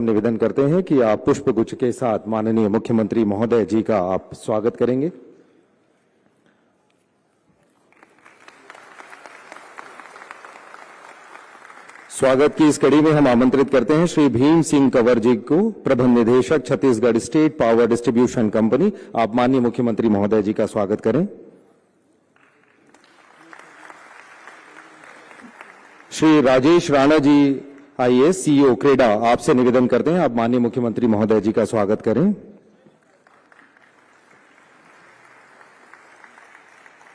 निवेदन करते हैं कि आप पुष्प गुच्छ के साथ माननीय मुख्यमंत्री महोदय जी का आप स्वागत करेंगे। स्वागत की इस कड़ी में हम आमंत्रित करते हैं श्री भीम सिंह कंवर जी को, प्रबंध निदेशक Chhattisgarh state power distribution company. आप माननीय मुख्यमंत्री महोदय जी का स्वागत करें। श्री राजेश राणा जी आईएएस सीईओ क्रेडा, आपसे निवेदन करते हैं आप माननीय मुख्यमंत्री महोदय जी का स्वागत करें।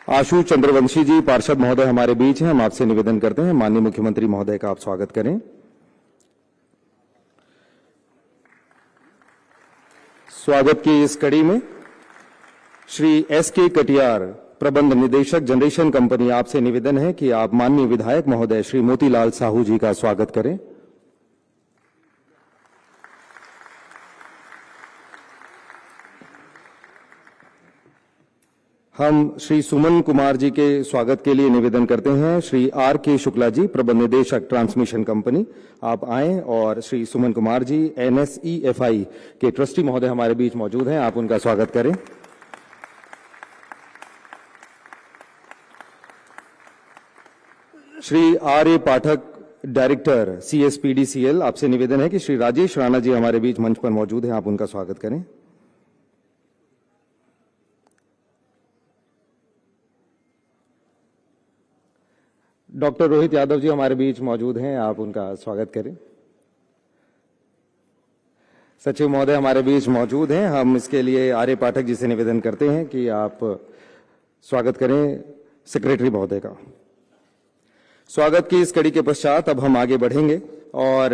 आशु चंद्रवंशी जी पार्षद महोदय हमारे बीच हैं, हम आपसे निवेदन करते हैं माननीय मुख्यमंत्री महोदय का आप स्वागत करें। स्वागत की इस कड़ी में श्री एसके कटियार, प्रबंध निदेशक जनरेशन कंपनी, आपसे निवेदन है कि आप माननीय विधायक महोदय श्री मोतीलाल साहू जी का स्वागत करें। हम श्री सुमन कुमार जी के स्वागत के लिए निवेदन करते हैं श्री आर के शुक्ला जी, प्रबंध निदेशक ट्रांसमिशन कंपनी, आप आएं। और श्री सुमन कुमार जी NSEFI के ट्रस्टी महोदय हमारे बीच मौजूद हैं, आप उनका स्वागत करें। श्री R.A. पाठक, डायरेक्टर CSPDCL, आपसे निवेदन है कि श्री राजेश राणा जी हमारे बीच मंच पर मौजूद हैं, आप उनका स्वागत करें। डॉक्टर रोहित यादव जी हमारे बीच मौजूद हैं, आप उनका स्वागत करें। सचिव महोदय हमारे बीच मौजूद हैं, हम इसके लिए R.A. पाठक जी से निवेदन करते हैं कि आप स्वागत करें सेक्रेटरी महोदय का। स्वागत की इस कड़ी के पश्चात अब हम आगे बढ़ेंगे और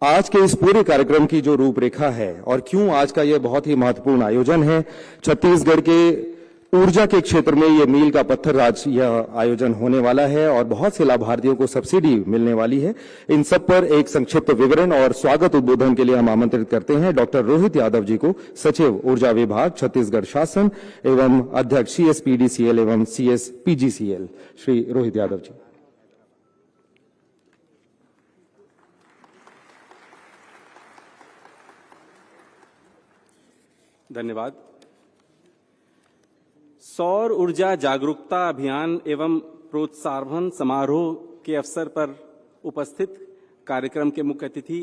आज के इस पूरे कार्यक्रम की जो रूपरेखा है और क्यों आज का यह बहुत ही महत्वपूर्ण आयोजन है, छत्तीसगढ़ के ऊर्जा के क्षेत्र में यह मील का पत्थर आज यह आयोजन होने वाला है और बहुत से लाभार्थियों को सब्सिडी मिलने वाली है। इन सब पर एक संक्षिप्त विवरण और स्वागत उद्बोधन के लिए हम आमंत्रित करते हैं डॉक्टर रोहित यादव जी को, सचिव ऊर्जा विभाग छत्तीसगढ़ शासन एवं अध्यक्ष CSPDCL एवं CSPGCL, श्री रोहित यादव जी। धन्यवाद। सौर ऊर्जा जागरूकता अभियान एवं प्रोत्साहन समारोह के अवसर पर उपस्थित कार्यक्रम के मुख्य अतिथि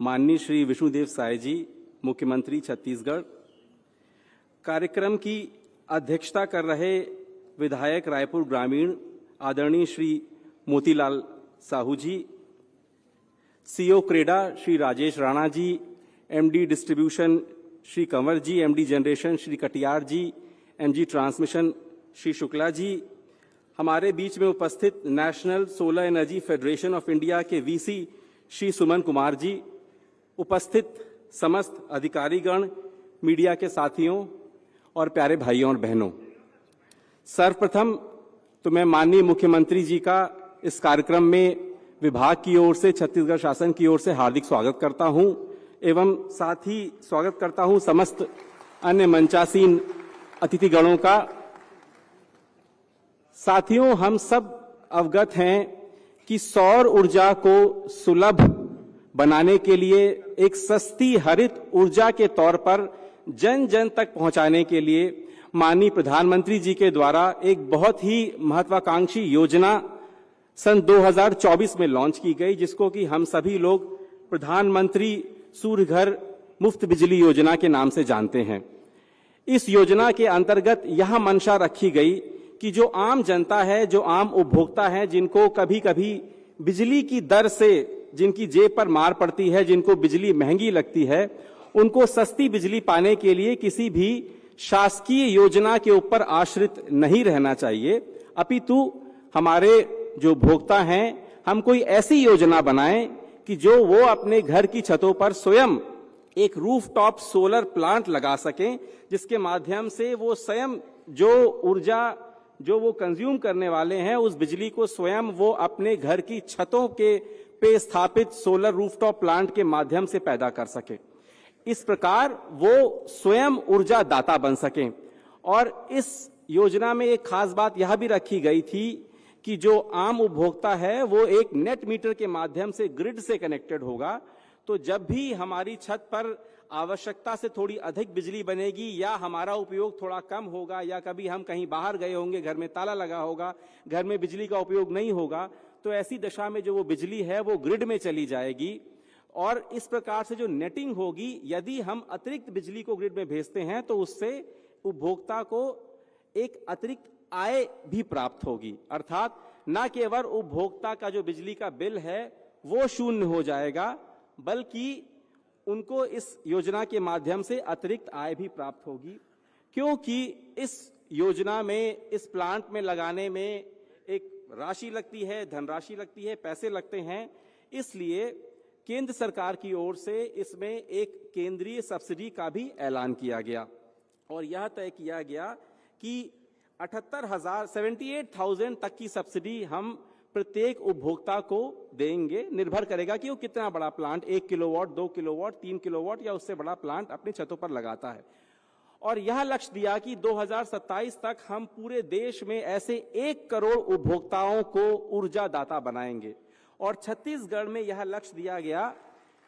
माननीय श्री विष्णुदेव साय जी, मुख्यमंत्री छत्तीसगढ़, कार्यक्रम की अध्यक्षता कर रहे विधायक रायपुर ग्रामीण आदरणीय श्री मोतीलाल साहू जी, सीईओ क्रेडा श्री राजेश राणा जी, MD डिस्ट्रीब्यूशन श्री कंवर जी, MD जनरेशन श्री कटियार जी, MG ट्रांसमिशन श्री शुक्ला जी, हमारे बीच में उपस्थित national solar energy federation of India के VC श्री सुमन कुमार जी, उपस्थित समस्त अधिकारीगण, मीडिया के साथियों और प्यारे भाइयों और बहनों, सर्वप्रथम तो मैं माननीय मुख्यमंत्री जी का इस कार्यक्रम में विभाग की ओर से, छत्तीसगढ़ शासन की ओर से हार्दिक स्वागत करता हूं एवं साथ ही स्वागत करता हूं समस्त अन्य मंचासीन अतिथिगणों का। साथियों, हम सब अवगत हैं कि सौर ऊर्जा को सुलभ बनाने के लिए, एक सस्ती हरित ऊर्जा के तौर पर जन जन तक पहुंचाने के लिए माननीय प्रधानमंत्री जी के द्वारा एक बहुत ही महत्वाकांक्षी योजना सन 2024 में लॉन्च की गई, जिसको कि हम सभी लोग प्रधानमंत्री सूर्य घर मुफ्त बिजली योजना के नाम से जानते हैं। इस योजना के अंतर्गत यह मंशा रखी गई कि जो आम जनता है, जो आम उपभोक्ता है, जिनको कभी कभी बिजली की दर से जिनकी जेब पर मार पड़ती है, जिनको बिजली महंगी लगती है, उनको सस्ती बिजली पाने के लिए किसी भी शासकीय योजना के ऊपर आश्रित नहीं रहना चाहिए, अपितु हमारे जो भोक्ता हैं, हम कोई ऐसी योजना बनाएं कि जो वो अपने घर की छतों पर स्वयं एक रूफटॉप सोलर प्लांट लगा सकें, जिसके माध्यम से वो स्वयं जो ऊर्जा जो वो कंज्यूम करने वाले हैं, उस बिजली को स्वयं वो अपने घर की छतों के पे स्थापित सोलर रूफटॉप प्लांट के माध्यम से पैदा कर सके। इस प्रकार वो स्वयं ऊर्जा दाता बन सकें। और इस योजना में एक खास बात यह भी रखी गई थी कि जो आम उपभोक्ता है वो एक नेट मीटर के माध्यम से ग्रिड से कनेक्टेड होगा, तो जब भी हमारी छत पर आवश्यकता से थोड़ी अधिक बिजली बनेगी या हमारा उपयोग थोड़ा कम होगा या कभी हम कहीं बाहर गए होंगे, घर में ताला लगा होगा, घर में बिजली का उपयोग नहीं होगा, तो ऐसी दशा में जो वो बिजली है वो ग्रिड में चली जाएगी और इस प्रकार से जो नेटिंग होगी, यदि हम अतिरिक्त बिजली को ग्रिड में भेजते हैं तो उससे उपभोक्ता को एक अतिरिक्त आय भी प्राप्त होगी। अर्थात न केवल उपभोक्ता का जो बिजली का बिल है वो शून्य हो जाएगा, बल्कि उनको इस योजना के माध्यम से अतिरिक्त आय भी प्राप्त होगी, क्योंकि इस योजना में, इस प्लांट में लगाने में एक राशि लगती है, धनराशि लगती है, पैसे लगते हैं। इसलिए केंद्र सरकार की ओर से इसमें एक केंद्रीय सब्सिडी का भी ऐलान किया गया और यह तय किया गया कि 78,000 तक की सब्सिडी हम प्रत्येक उपभोक्ता को देंगे। निर्भर करेगा कि वो कितना बड़ा प्लांट, 1 किलोवाट, 2 किलोवाट, 3 किलोवाट या उससे बड़ा प्लांट अपनी छतों पर लगाता है। और यह लक्ष्य दिया कि 2027 तक हम पूरे देश में ऐसे 1 करोड़ उपभोक्ताओं को ऊर्जा दाता बनाएंगे और छत्तीसगढ़ में यह लक्ष्य दिया गया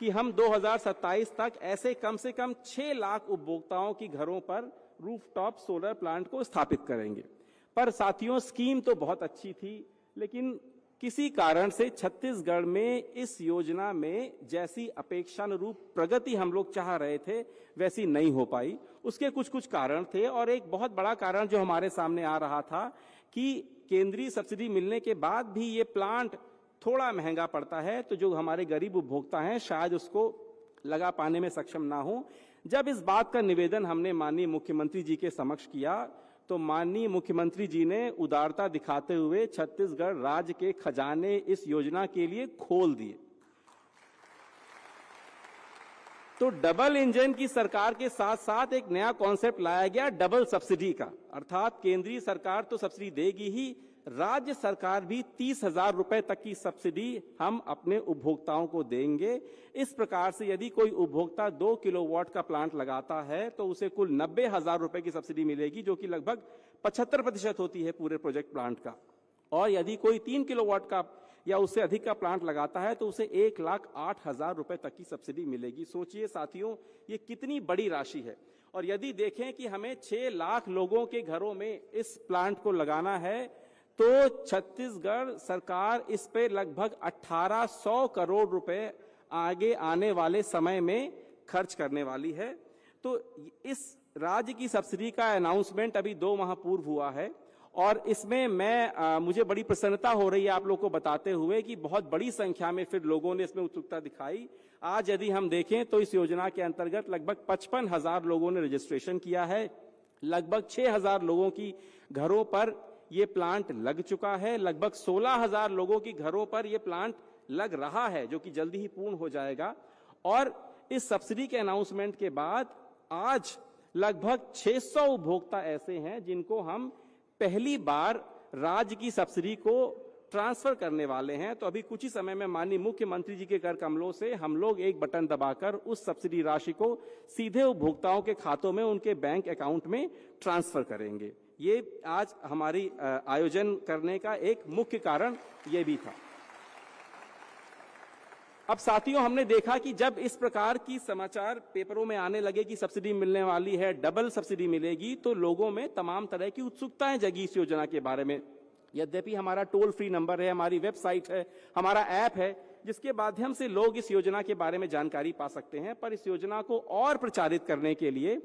कि हम 2027 तक ऐसे कम से कम 6 लाख उपभोक्ताओं की घरों पर रूफटॉप सोलर प्लांट को स्थापित करेंगे। पर साथियों, स्कीम तो बहुत अच्छी थी, लेकिन किसी कारण से छत्तीसगढ़ में इस योजना में जैसी अपेक्षानुरूप प्रगति हम लोग चाह रहे थे वैसी नहीं हो पाई। उसके कुछ कुछ कारण थे और एक बहुत बड़ा कारण जो हमारे सामने आ रहा था कि केंद्रीय सब्सिडी मिलने के बाद भी ये प्लांट थोड़ा महंगा पड़ता है, तो जो हमारे गरीब उपभोक्ता हैं शायद उसको लगा पाने में सक्षम ना हो। जब इस बात का निवेदन हमने माननीय मुख्यमंत्री जी के समक्ष किया तो माननीय मुख्यमंत्री जी ने उदारता दिखाते हुए छत्तीसगढ़ राज्य के खजाने इस योजना के लिए खोल दिए। तो डबल इंजन की सरकार के साथ साथ एक नया कॉन्सेप्ट लाया गया, डबल सब्सिडी का। अर्थात केंद्रीय सरकार तो सब्सिडी देगी ही, राज्य सरकार भी 30,000 रुपए तक की सब्सिडी हम अपने उपभोक्ताओं को देंगे। इस प्रकार से यदि कोई उपभोक्ता 2 किलोवाट का प्लांट लगाता है तो उसे कुल 90,000 रुपए की सब्सिडी मिलेगी, जो कि लगभग 75% होती है पूरे प्रोजेक्ट प्लांट का। और यदि कोई 3 किलोवाट का या उससे अधिक का प्लांट लगाता है तो उसे 1,08,000 रुपए तक की सब्सिडी मिलेगी। सोचिए साथियों, ये कितनी बड़ी राशि है। और यदि देखें कि हमें 6 लाख लोगों के घरों में इस प्लांट को लगाना है तो छत्तीसगढ़ सरकार इस पे लगभग 1,800 करोड़ रुपए आगे आने वाले समय में खर्च करने वाली है। तो इस राज्य की सब्सिडी का अनाउंसमेंट अभी 2 माह पूर्व हुआ है और इसमें मुझे बड़ी प्रसन्नता हो रही है आप लोग को बताते हुए कि बहुत बड़ी संख्या में फिर लोगों ने इसमें उत्सुकता दिखाई। आज यदि हम देखें तो इस योजना के अंतर्गत लगभग 55,000 लोगों ने रजिस्ट्रेशन किया है, लगभग 6,000 लोगों की घरों पर ये प्लांट लग चुका है, लगभग 16,000 लोगों की घरों पर ये प्लांट लग रहा है, जो कि जल्दी ही पूर्ण हो जाएगा। और इस सब्सिडी के अनाउंसमेंट के बाद आज लगभग 600 उपभोक्ता ऐसे हैं जिनको हम पहली बार राज्य की सब्सिडी को ट्रांसफर करने वाले हैं। तो अभी कुछ ही समय में माननीय मुख्यमंत्री जी के कर कमलों से हम लोग एक बटन दबाकर उस सब्सिडी राशि को सीधे उपभोक्ताओं के खातों में, उनके बैंक अकाउंट में ट्रांसफर करेंगे। ये आज हमारी आयोजन करने का एक मुख्य कारण ये भी था। अब साथियों, हमने देखा कि जब इस प्रकार की समाचार पेपरों में आने लगे कि सब्सिडी मिलने वाली है, डबल सब्सिडी मिलेगी, तो लोगों में तमाम तरह की उत्सुकताएं जगी इस योजना के बारे में। यद्यपि हमारा टोल फ्री नंबर है, हमारी वेबसाइट है, हमारा ऐप है, जिसके माध्यम से लोग इस योजना के बारे में जानकारी पा सकते हैं। पर इस योजना को और प्रचारित करने के लिए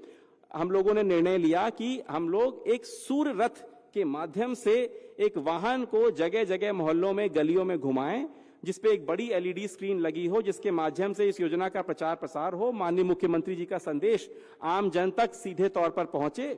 हम लोगों ने निर्णय लिया कि हम लोग एक सूर्य रथ के माध्यम से एक वाहन को जगह जगह मोहल्लों में, गलियों में घुमाएं, जिसपे एक बड़ी एलईडी स्क्रीन लगी हो, जिसके माध्यम से इस योजना का प्रचार प्रसार हो, माननीय मुख्यमंत्री जी का संदेश आम जन तक सीधे तौर पर पहुंचे।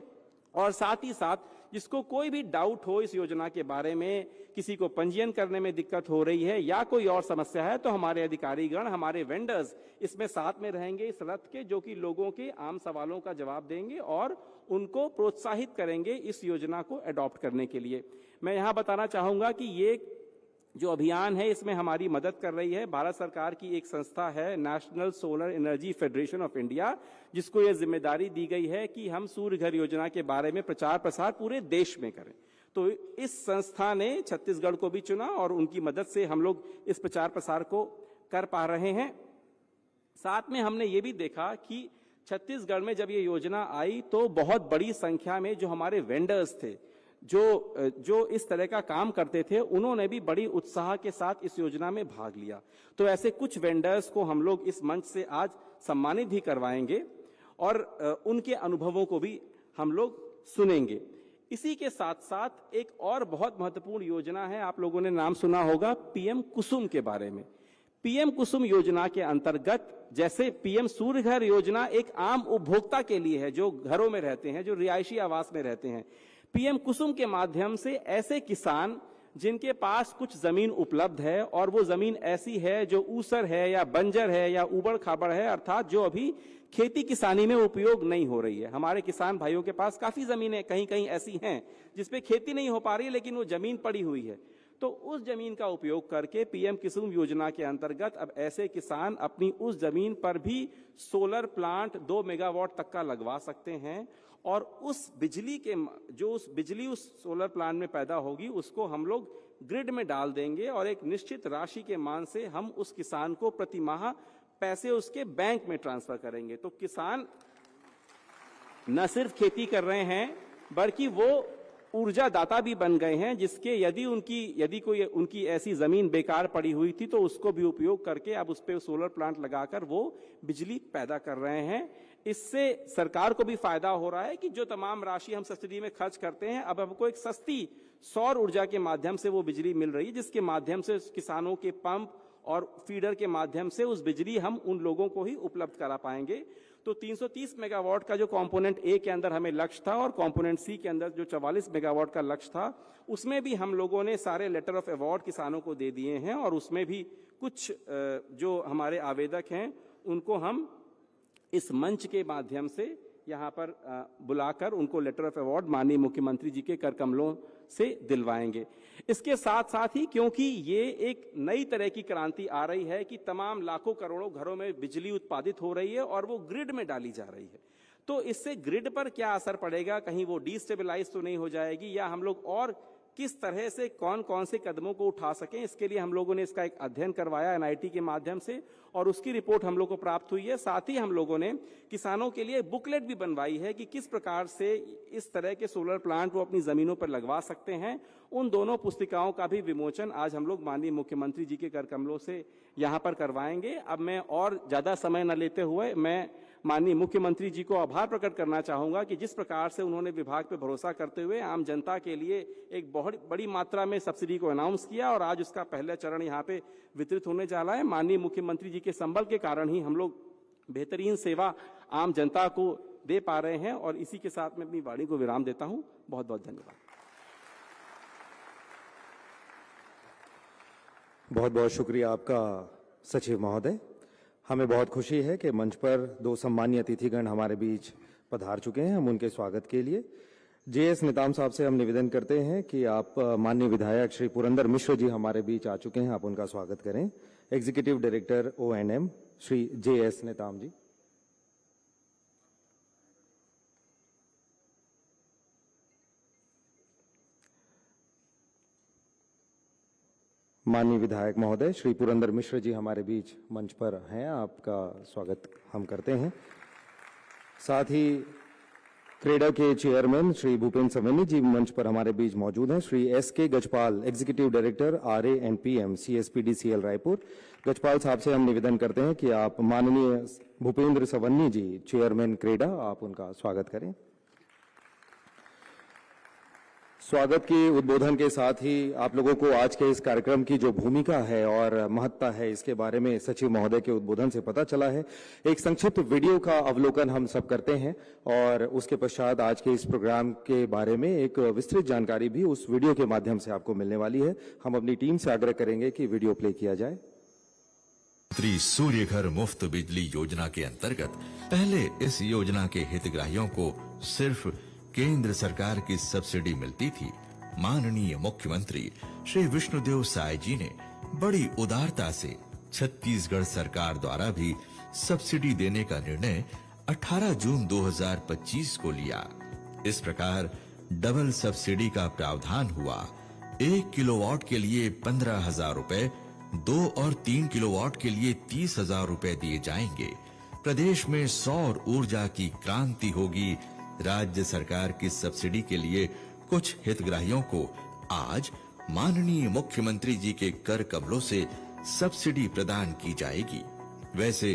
और साथ ही साथ जिसको कोई भी डाउट हो इस योजना के बारे में, किसी को पंजीयन करने में दिक्कत हो रही है या कोई और समस्या है, तो हमारे अधिकारीगण, हमारे वेंडर्स इसमें साथ में रहेंगे इस रथ के, जो कि लोगों के आम सवालों का जवाब देंगे और उनको प्रोत्साहित करेंगे इस योजना को अडॉप्ट करने के लिए। मैं यहां बताना चाहूंगा कि ये जो अभियान है इसमें हमारी मदद कर रही है भारत सरकार की एक संस्था है, national solar energy federation of India, जिसको यह जिम्मेदारी दी गई है कि हम सूर्य घर योजना के बारे में प्रचार प्रसार पूरे देश में करें। तो इस संस्था ने छत्तीसगढ़ को भी चुना और उनकी मदद से हम लोग इस प्रचार प्रसार को कर पा रहे हैं। साथ में हमने ये भी देखा कि छत्तीसगढ़ में जब ये योजना आई तो बहुत बड़ी संख्या में जो हमारे वेंडर्स थे, जो इस तरह का काम करते थे, उन्होंने भी बड़ी उत्साह के साथ इस योजना में भाग लिया। तो ऐसे कुछ वेंडर्स को हम लोग इस मंच से आज सम्मानित भी करवाएंगे और उनके अनुभवों को भी हम लोग सुनेंगे। इसी के साथ साथ एक और बहुत महत्वपूर्ण योजना है, आप लोगों ने नाम सुना होगा पीएम कुसुम के बारे में। पीएम कुसुम योजना के अंतर्गत जैसे पीएम सूर्य घर योजना एक आम उपभोक्ता के लिए है जो घरों में रहते हैं, जो रिहायशी आवास में रहते हैं, पीएम कुसुम के माध्यम से ऐसे किसान जिनके पास कुछ जमीन उपलब्ध है और वो जमीन ऐसी है जो ऊसर है या बंजर है या उबड़ खाबड़ है, अर्थात जो अभी खेती किसानी में उपयोग नहीं हो रही है। हमारे किसान भाइयों के पास काफी जमीनें कहीं कहीं ऐसी हैं जिसपे खेती नहीं हो पा रही है, लेकिन वो जमीन पड़ी हुई है। तो उस जमीन का उपयोग करके पीएम कुसुम योजना के अंतर्गत अब ऐसे किसान अपनी उस जमीन पर भी सोलर प्लांट 2 मेगावाट तक का लगवा सकते हैं और उस बिजली उस सोलर प्लांट में पैदा होगी उसको हम लोग ग्रिड में डाल देंगे और एक निश्चित राशि के मान से हम उस किसान को प्रति माह पैसे उसके बैंक में ट्रांसफर करेंगे। तो किसान न सिर्फ खेती कर रहे हैं बल्कि वो ऊर्जा दाता भी बन गए हैं, जिसके यदि कोई उनकी ऐसी जमीन बेकार पड़ी हुई थी तो उसको भी उपयोग करके अब उस पे सोलर प्लांट लगाकर वो बिजली पैदा कर रहे हैं। इससे सरकार को भी फायदा हो रहा है कि जो तमाम राशि हम सब्सिडी में खर्च करते हैं अब हमको एक सस्ती सौर ऊर्जा के माध्यम से वो बिजली मिल रही है, जिसके माध्यम से किसानों के पंप और फीडर के माध्यम से उस बिजली हम उन लोगों को ही उपलब्ध करा पाएंगे। तो 330 मेगावाट का जो कंपोनेंट ए के अंदर हमें लक्ष्य था और कंपोनेंट सी के अंदर जो 44 मेगावाट का लक्ष्य था, उसमें भी हम लोगों ने सारे लेटर ऑफ अवार्ड किसानों को दे दिए हैं और उसमें भी कुछ जो हमारे आवेदक हैं उनको हम इस मंच के माध्यम से यहाँ पर बुलाकर उनको लेटर ऑफ अवार्ड माननीय मुख्यमंत्री जी के कर कमलों से दिलवाएंगे। इसके साथ साथ ही क्योंकि ये एक नई तरह की क्रांति आ रही है कि तमाम लाखों करोड़ों घरों में बिजली उत्पादित हो रही है और वो ग्रिड में डाली जा रही है, तो इससे ग्रिड पर क्या असर पड़ेगा, कहीं वो डिस्टेबलाइज तो नहीं हो जाएगी, या हम लोग और किस तरह से कौन कौन से कदमों को उठा सकें, इसके लिए हम लोगों ने इसका एक अध्ययन करवाया एनआईटी के माध्यम से और उसकी रिपोर्ट हम लोग को प्राप्त हुई है। साथ ही हम लोगों ने किसानों के लिए बुकलेट भी बनवाई है कि किस प्रकार से इस तरह के सोलर प्लांट वो अपनी जमीनों पर लगवा सकते हैं। उन दोनों पुस्तिकाओं का भी विमोचन आज हम लोग माननीय मुख्यमंत्री जी के कर कमलों से यहाँ पर करवाएंगे। अब मैं और ज्यादा समय न लेते हुए मैं माननीय मुख्यमंत्री जी को आभार प्रकट करना चाहूंगा कि जिस प्रकार से उन्होंने विभाग पर भरोसा करते हुए आम जनता के लिए एक बहुत बड़ी मात्रा में सब्सिडी को अनाउंस किया और आज उसका पहला चरण यहाँ पे वितरित होने जा रहा है। माननीय मुख्यमंत्री जी के संबल के कारण ही हम लोग बेहतरीन सेवा आम जनता को दे पा रहे हैं और इसी के साथ मैं अपनी वाणी को विराम देता हूं। बहुत बहुत धन्यवाद। बहुत बहुत शुक्रिया आपका सचिव महोदय। हमें बहुत खुशी है कि मंच पर 2 सम्मानीय अतिथिगण हमारे बीच पधार चुके हैं। हम उनके स्वागत के लिए जेएस नेताम साहब से हम निवेदन करते हैं कि आप माननीय विधायक श्री पुरंदर मिश्र जी हमारे बीच आ चुके हैं, आप उनका स्वागत करें। Executive director ONM Shri JS Netam ji. माननीय विधायक महोदय श्री पुरंदर मिश्र जी हमारे बीच मंच पर हैं, आपका स्वागत हम करते हैं। साथ ही क्रेडा के चेयरमैन श्री भूपेन्द्र सवैनी जी मंच पर हमारे बीच मौजूद हैं। Shri SK Gajpal executive director RANPM CSPDCL Raipur. Gajpal साहब से हम निवेदन करते हैं कि आप माननीय भूपेन्द्र सवैनी जी चेयरमैन क्रेडा, आप उनका स्वागत करें। स्वागत के उद्बोधन के साथ ही आप लोगों को आज के इस कार्यक्रम की जो भूमिका है और महत्ता है इसके बारे में सचिव महोदय के उद्बोधन से पता चला है। एक संक्षिप्त वीडियो का अवलोकन हम सब करते हैं और उसके पश्चात आज के इस प्रोग्राम के बारे में एक विस्तृत जानकारी भी उस वीडियो के माध्यम से आपको मिलने वाली है। हम अपनी टीम से आग्रह करेंगे कि वीडियो प्ले किया जाए। प्रधानमंत्री सूर्य घर मुफ्त बिजली योजना के अंतर्गत पहले इस योजना के हितग्राहियों को सिर्फ केंद्र सरकार की सब्सिडी मिलती थी। माननीय मुख्यमंत्री श्री विष्णुदेव साय जी ने बड़ी उदारता से छत्तीसगढ़ सरकार द्वारा भी सब्सिडी देने का निर्णय 18 जून 2025 को लिया। इस प्रकार डबल सब्सिडी का प्रावधान हुआ। 1 किलोवाट के लिए 15,000 रुपए 2 और 3 किलोवाट के लिए 30,000 रुपए दिए जाएंगे। प्रदेश में सौर ऊर्जा की क्रांति होगी। राज्य सरकार की सब्सिडी के लिए कुछ हितग्राहियों को आज माननीय मुख्यमंत्री जी के कर कमलों से सब्सिडी प्रदान की जाएगी। वैसे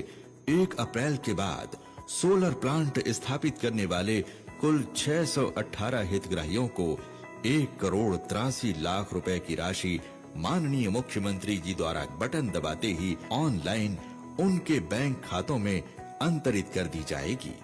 1 अप्रैल के बाद सोलर प्लांट स्थापित करने वाले कुल 618 हितग्राहियों को 1,83,00,000 रुपए की राशि माननीय मुख्यमंत्री जी द्वारा बटन दबाते ही ऑनलाइन उनके बैंक खातों में अंतरित कर दी जाएगी।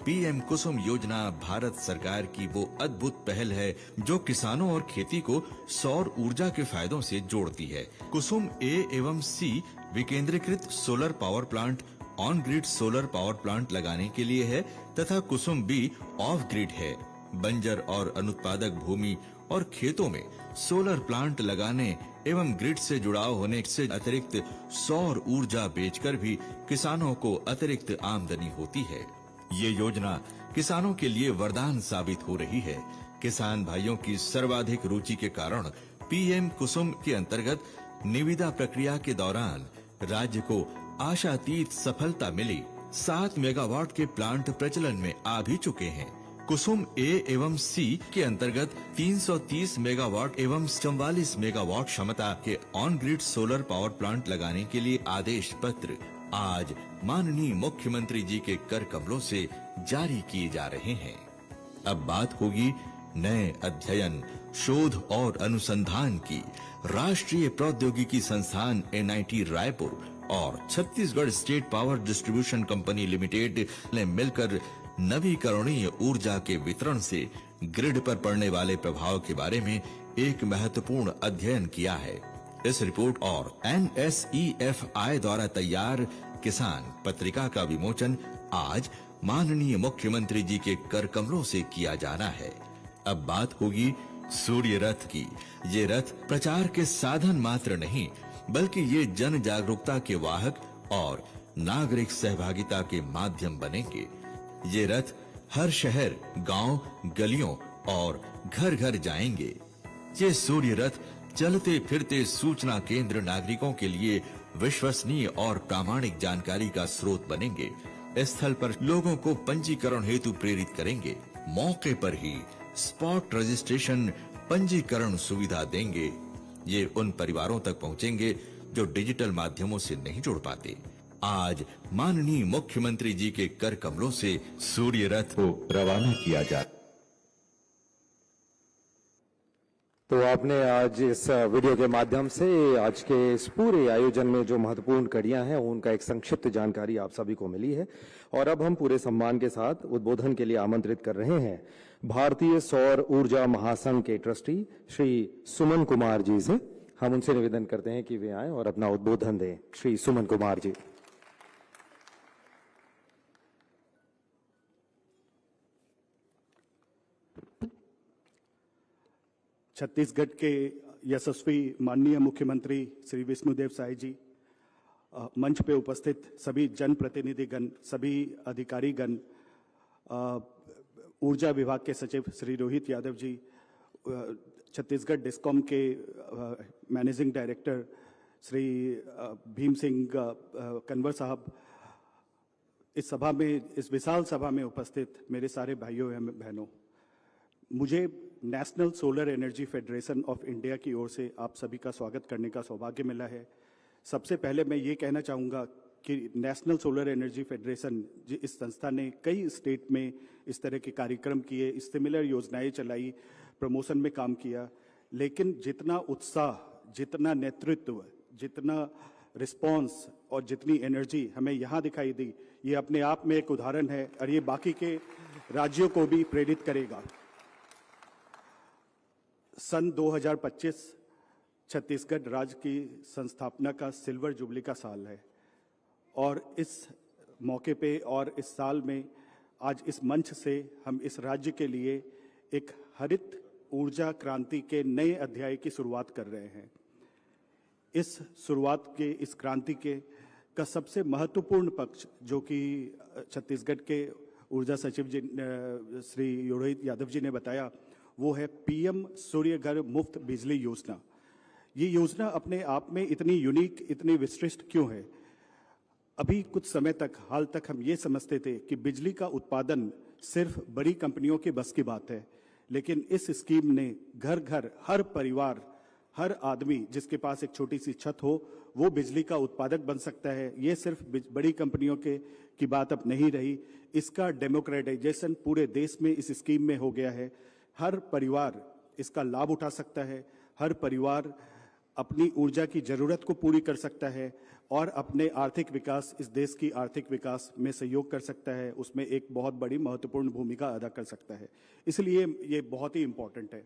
पीएम कुसुम योजना भारत सरकार की वो अद्भुत पहल है जो किसानों और खेती को सौर ऊर्जा के फायदों से जोड़ती है। कुसुम ए एवं सी विकेंद्रीकृत solar power plant on grid solar power plant लगाने के लिए है तथा कुसुम बी ऑफ ग्रिड है। बंजर और अनुत्पादक भूमि और खेतों में सोलर प्लांट लगाने एवं ग्रिड से जुड़ाव होने से अतिरिक्त सौर ऊर्जा बेचकर भी किसानों को अतिरिक्त आमदनी होती है। ये योजना किसानों के लिए वरदान साबित हो रही है। किसान भाइयों की सर्वाधिक रुचि के कारण पीएम कुसुम के अंतर्गत निविदा प्रक्रिया के दौरान राज्य को आशातीत सफलता मिली। 7 मेगावाट के प्लांट प्रचलन में आ भी चुके हैं। कुसुम ए एवं सी के अंतर्गत 330 मेगावाट एवं 44 मेगावाट क्षमता के on grid solar power plant लगाने के लिए आदेश पत्र आज माननीय मुख्यमंत्री जी के कर कमलों से जारी किए जा रहे हैं। अब बात होगी नए अध्ययन, शोध और अनुसंधान की। राष्ट्रीय प्रौद्योगिकी संस्थान एनआईटी रायपुर और Chhattisgarh state power distribution company limited ने मिलकर नवीकरणीय ऊर्जा के वितरण से ग्रिड पर पड़ने वाले प्रभाव के बारे में एक महत्वपूर्ण अध्ययन किया है। इस रिपोर्ट और NSEFI द्वारा तैयार किसान पत्रिका का विमोचन आज माननीय मुख्यमंत्री जी के कर कमलों से किया जाना है। अब बात होगी सूर्य रथ की। ये रथ प्रचार के साधन मात्र नहीं बल्कि ये जन जागरूकता के वाहक और नागरिक सहभागिता के माध्यम बनेंगे। ये रथ हर शहर, गांव, गलियों और घर घर जाएंगे। ये सूर्य रथ चलते फिरते सूचना केंद्र नागरिकों के लिए विश्वसनीय और प्रामाणिक जानकारी का स्रोत बनेंगे। स्थल पर लोगों को पंजीकरण हेतु प्रेरित करेंगे। मौके पर ही स्पॉट रजिस्ट्रेशन पंजीकरण सुविधा देंगे। ये उन परिवारों तक पहुंचेंगे जो डिजिटल माध्यमों से नहीं जुड़ पाते। आज माननीय मुख्यमंत्री जी के कर कमलों से सूर्य रथ को रवाना किया जा। तो आपने आज इस वीडियो के माध्यम से आज के इस पूरे आयोजन में जो महत्वपूर्ण कड़ियां हैं उनका एक संक्षिप्त जानकारी आप सभी को मिली है। और अब हम पूरे सम्मान के साथ उद्बोधन के लिए आमंत्रित कर रहे हैं भारतीय सौर ऊर्जा महासंघ के ट्रस्टी श्री सुमन कुमार जी से। हम उनसे निवेदन करते हैं कि वे आए और अपना उद्बोधन दें। श्री सुमन कुमार जी। छत्तीसगढ़ के यशस्वी माननीय मुख्यमंत्री श्री विष्णुदेव साय जी, मंच पे उपस्थित सभी जनप्रतिनिधिगण, सभी अधिकारीगण, ऊर्जा विभाग के सचिव श्री रोहित यादव जी, छत्तीसगढ़ डिस्कॉम के मैनेजिंग डायरेक्टर श्री भीम सिंह कन्वर साहब, इस सभा में, इस विशाल सभा में उपस्थित मेरे सारे भाइयों एवं बहनों, मुझे national solar energy federation of India की ओर से आप सभी का स्वागत करने का सौभाग्य मिला है। सबसे पहले मैं ये कहना चाहूँगा कि नेशनल सोलर एनर्जी फेडरेशन, इस संस्था ने कई स्टेट में इस तरह के कार्यक्रम किए, सिमिलर योजनाएं चलाई, प्रमोशन में काम किया, लेकिन जितना उत्साह, जितना नेतृत्व, जितना रिस्पॉन्स और जितनी एनर्जी हमें यहाँ दिखाई दी, ये अपने आप में एक उदाहरण है और ये बाकी के राज्यों को भी प्रेरित करेगा। सन 2025 छत्तीसगढ़ राज्य की संस्थापना का सिल्वर जुबली का साल है और इस मौके पे और इस साल में आज इस मंच से हम इस राज्य के लिए एक हरित ऊर्जा क्रांति के नए अध्याय की शुरुआत कर रहे हैं। इस शुरुआत के, इस क्रांति के का सबसे महत्वपूर्ण पक्ष जो कि छत्तीसगढ़ के ऊर्जा सचिव जी श्री रोहित यादव जी ने बताया, वो है पीएम सूर्य घर मुफ्त बिजली योजना। ये योजना अपने आप में इतनी यूनिक, इतनी विशिष्ट क्यों है? अभी कुछ समय तक, हाल तक हम ये समझते थे कि बिजली का उत्पादन सिर्फ बड़ी कंपनियों के बस की बात है, लेकिन इस स्कीम ने घर घर, हर परिवार, हर आदमी जिसके पास एक छोटी सी छत हो, वो बिजली का उत्पादक बन सकता है। ये सिर्फ बड़ी कंपनियों की बात अब नहीं रही, इसका डेमोक्रेटाइजेशन पूरे देश में इस स्कीम में हो गया है। हर परिवार इसका लाभ उठा सकता है, हर परिवार अपनी ऊर्जा की जरूरत को पूरी कर सकता है और अपने आर्थिक विकास, इस देश की आर्थिक विकास में सहयोग कर सकता है, उसमें एक बहुत बड़ी महत्वपूर्ण भूमिका अदा कर सकता है। इसलिए ये बहुत ही इम्पोर्टेंट है।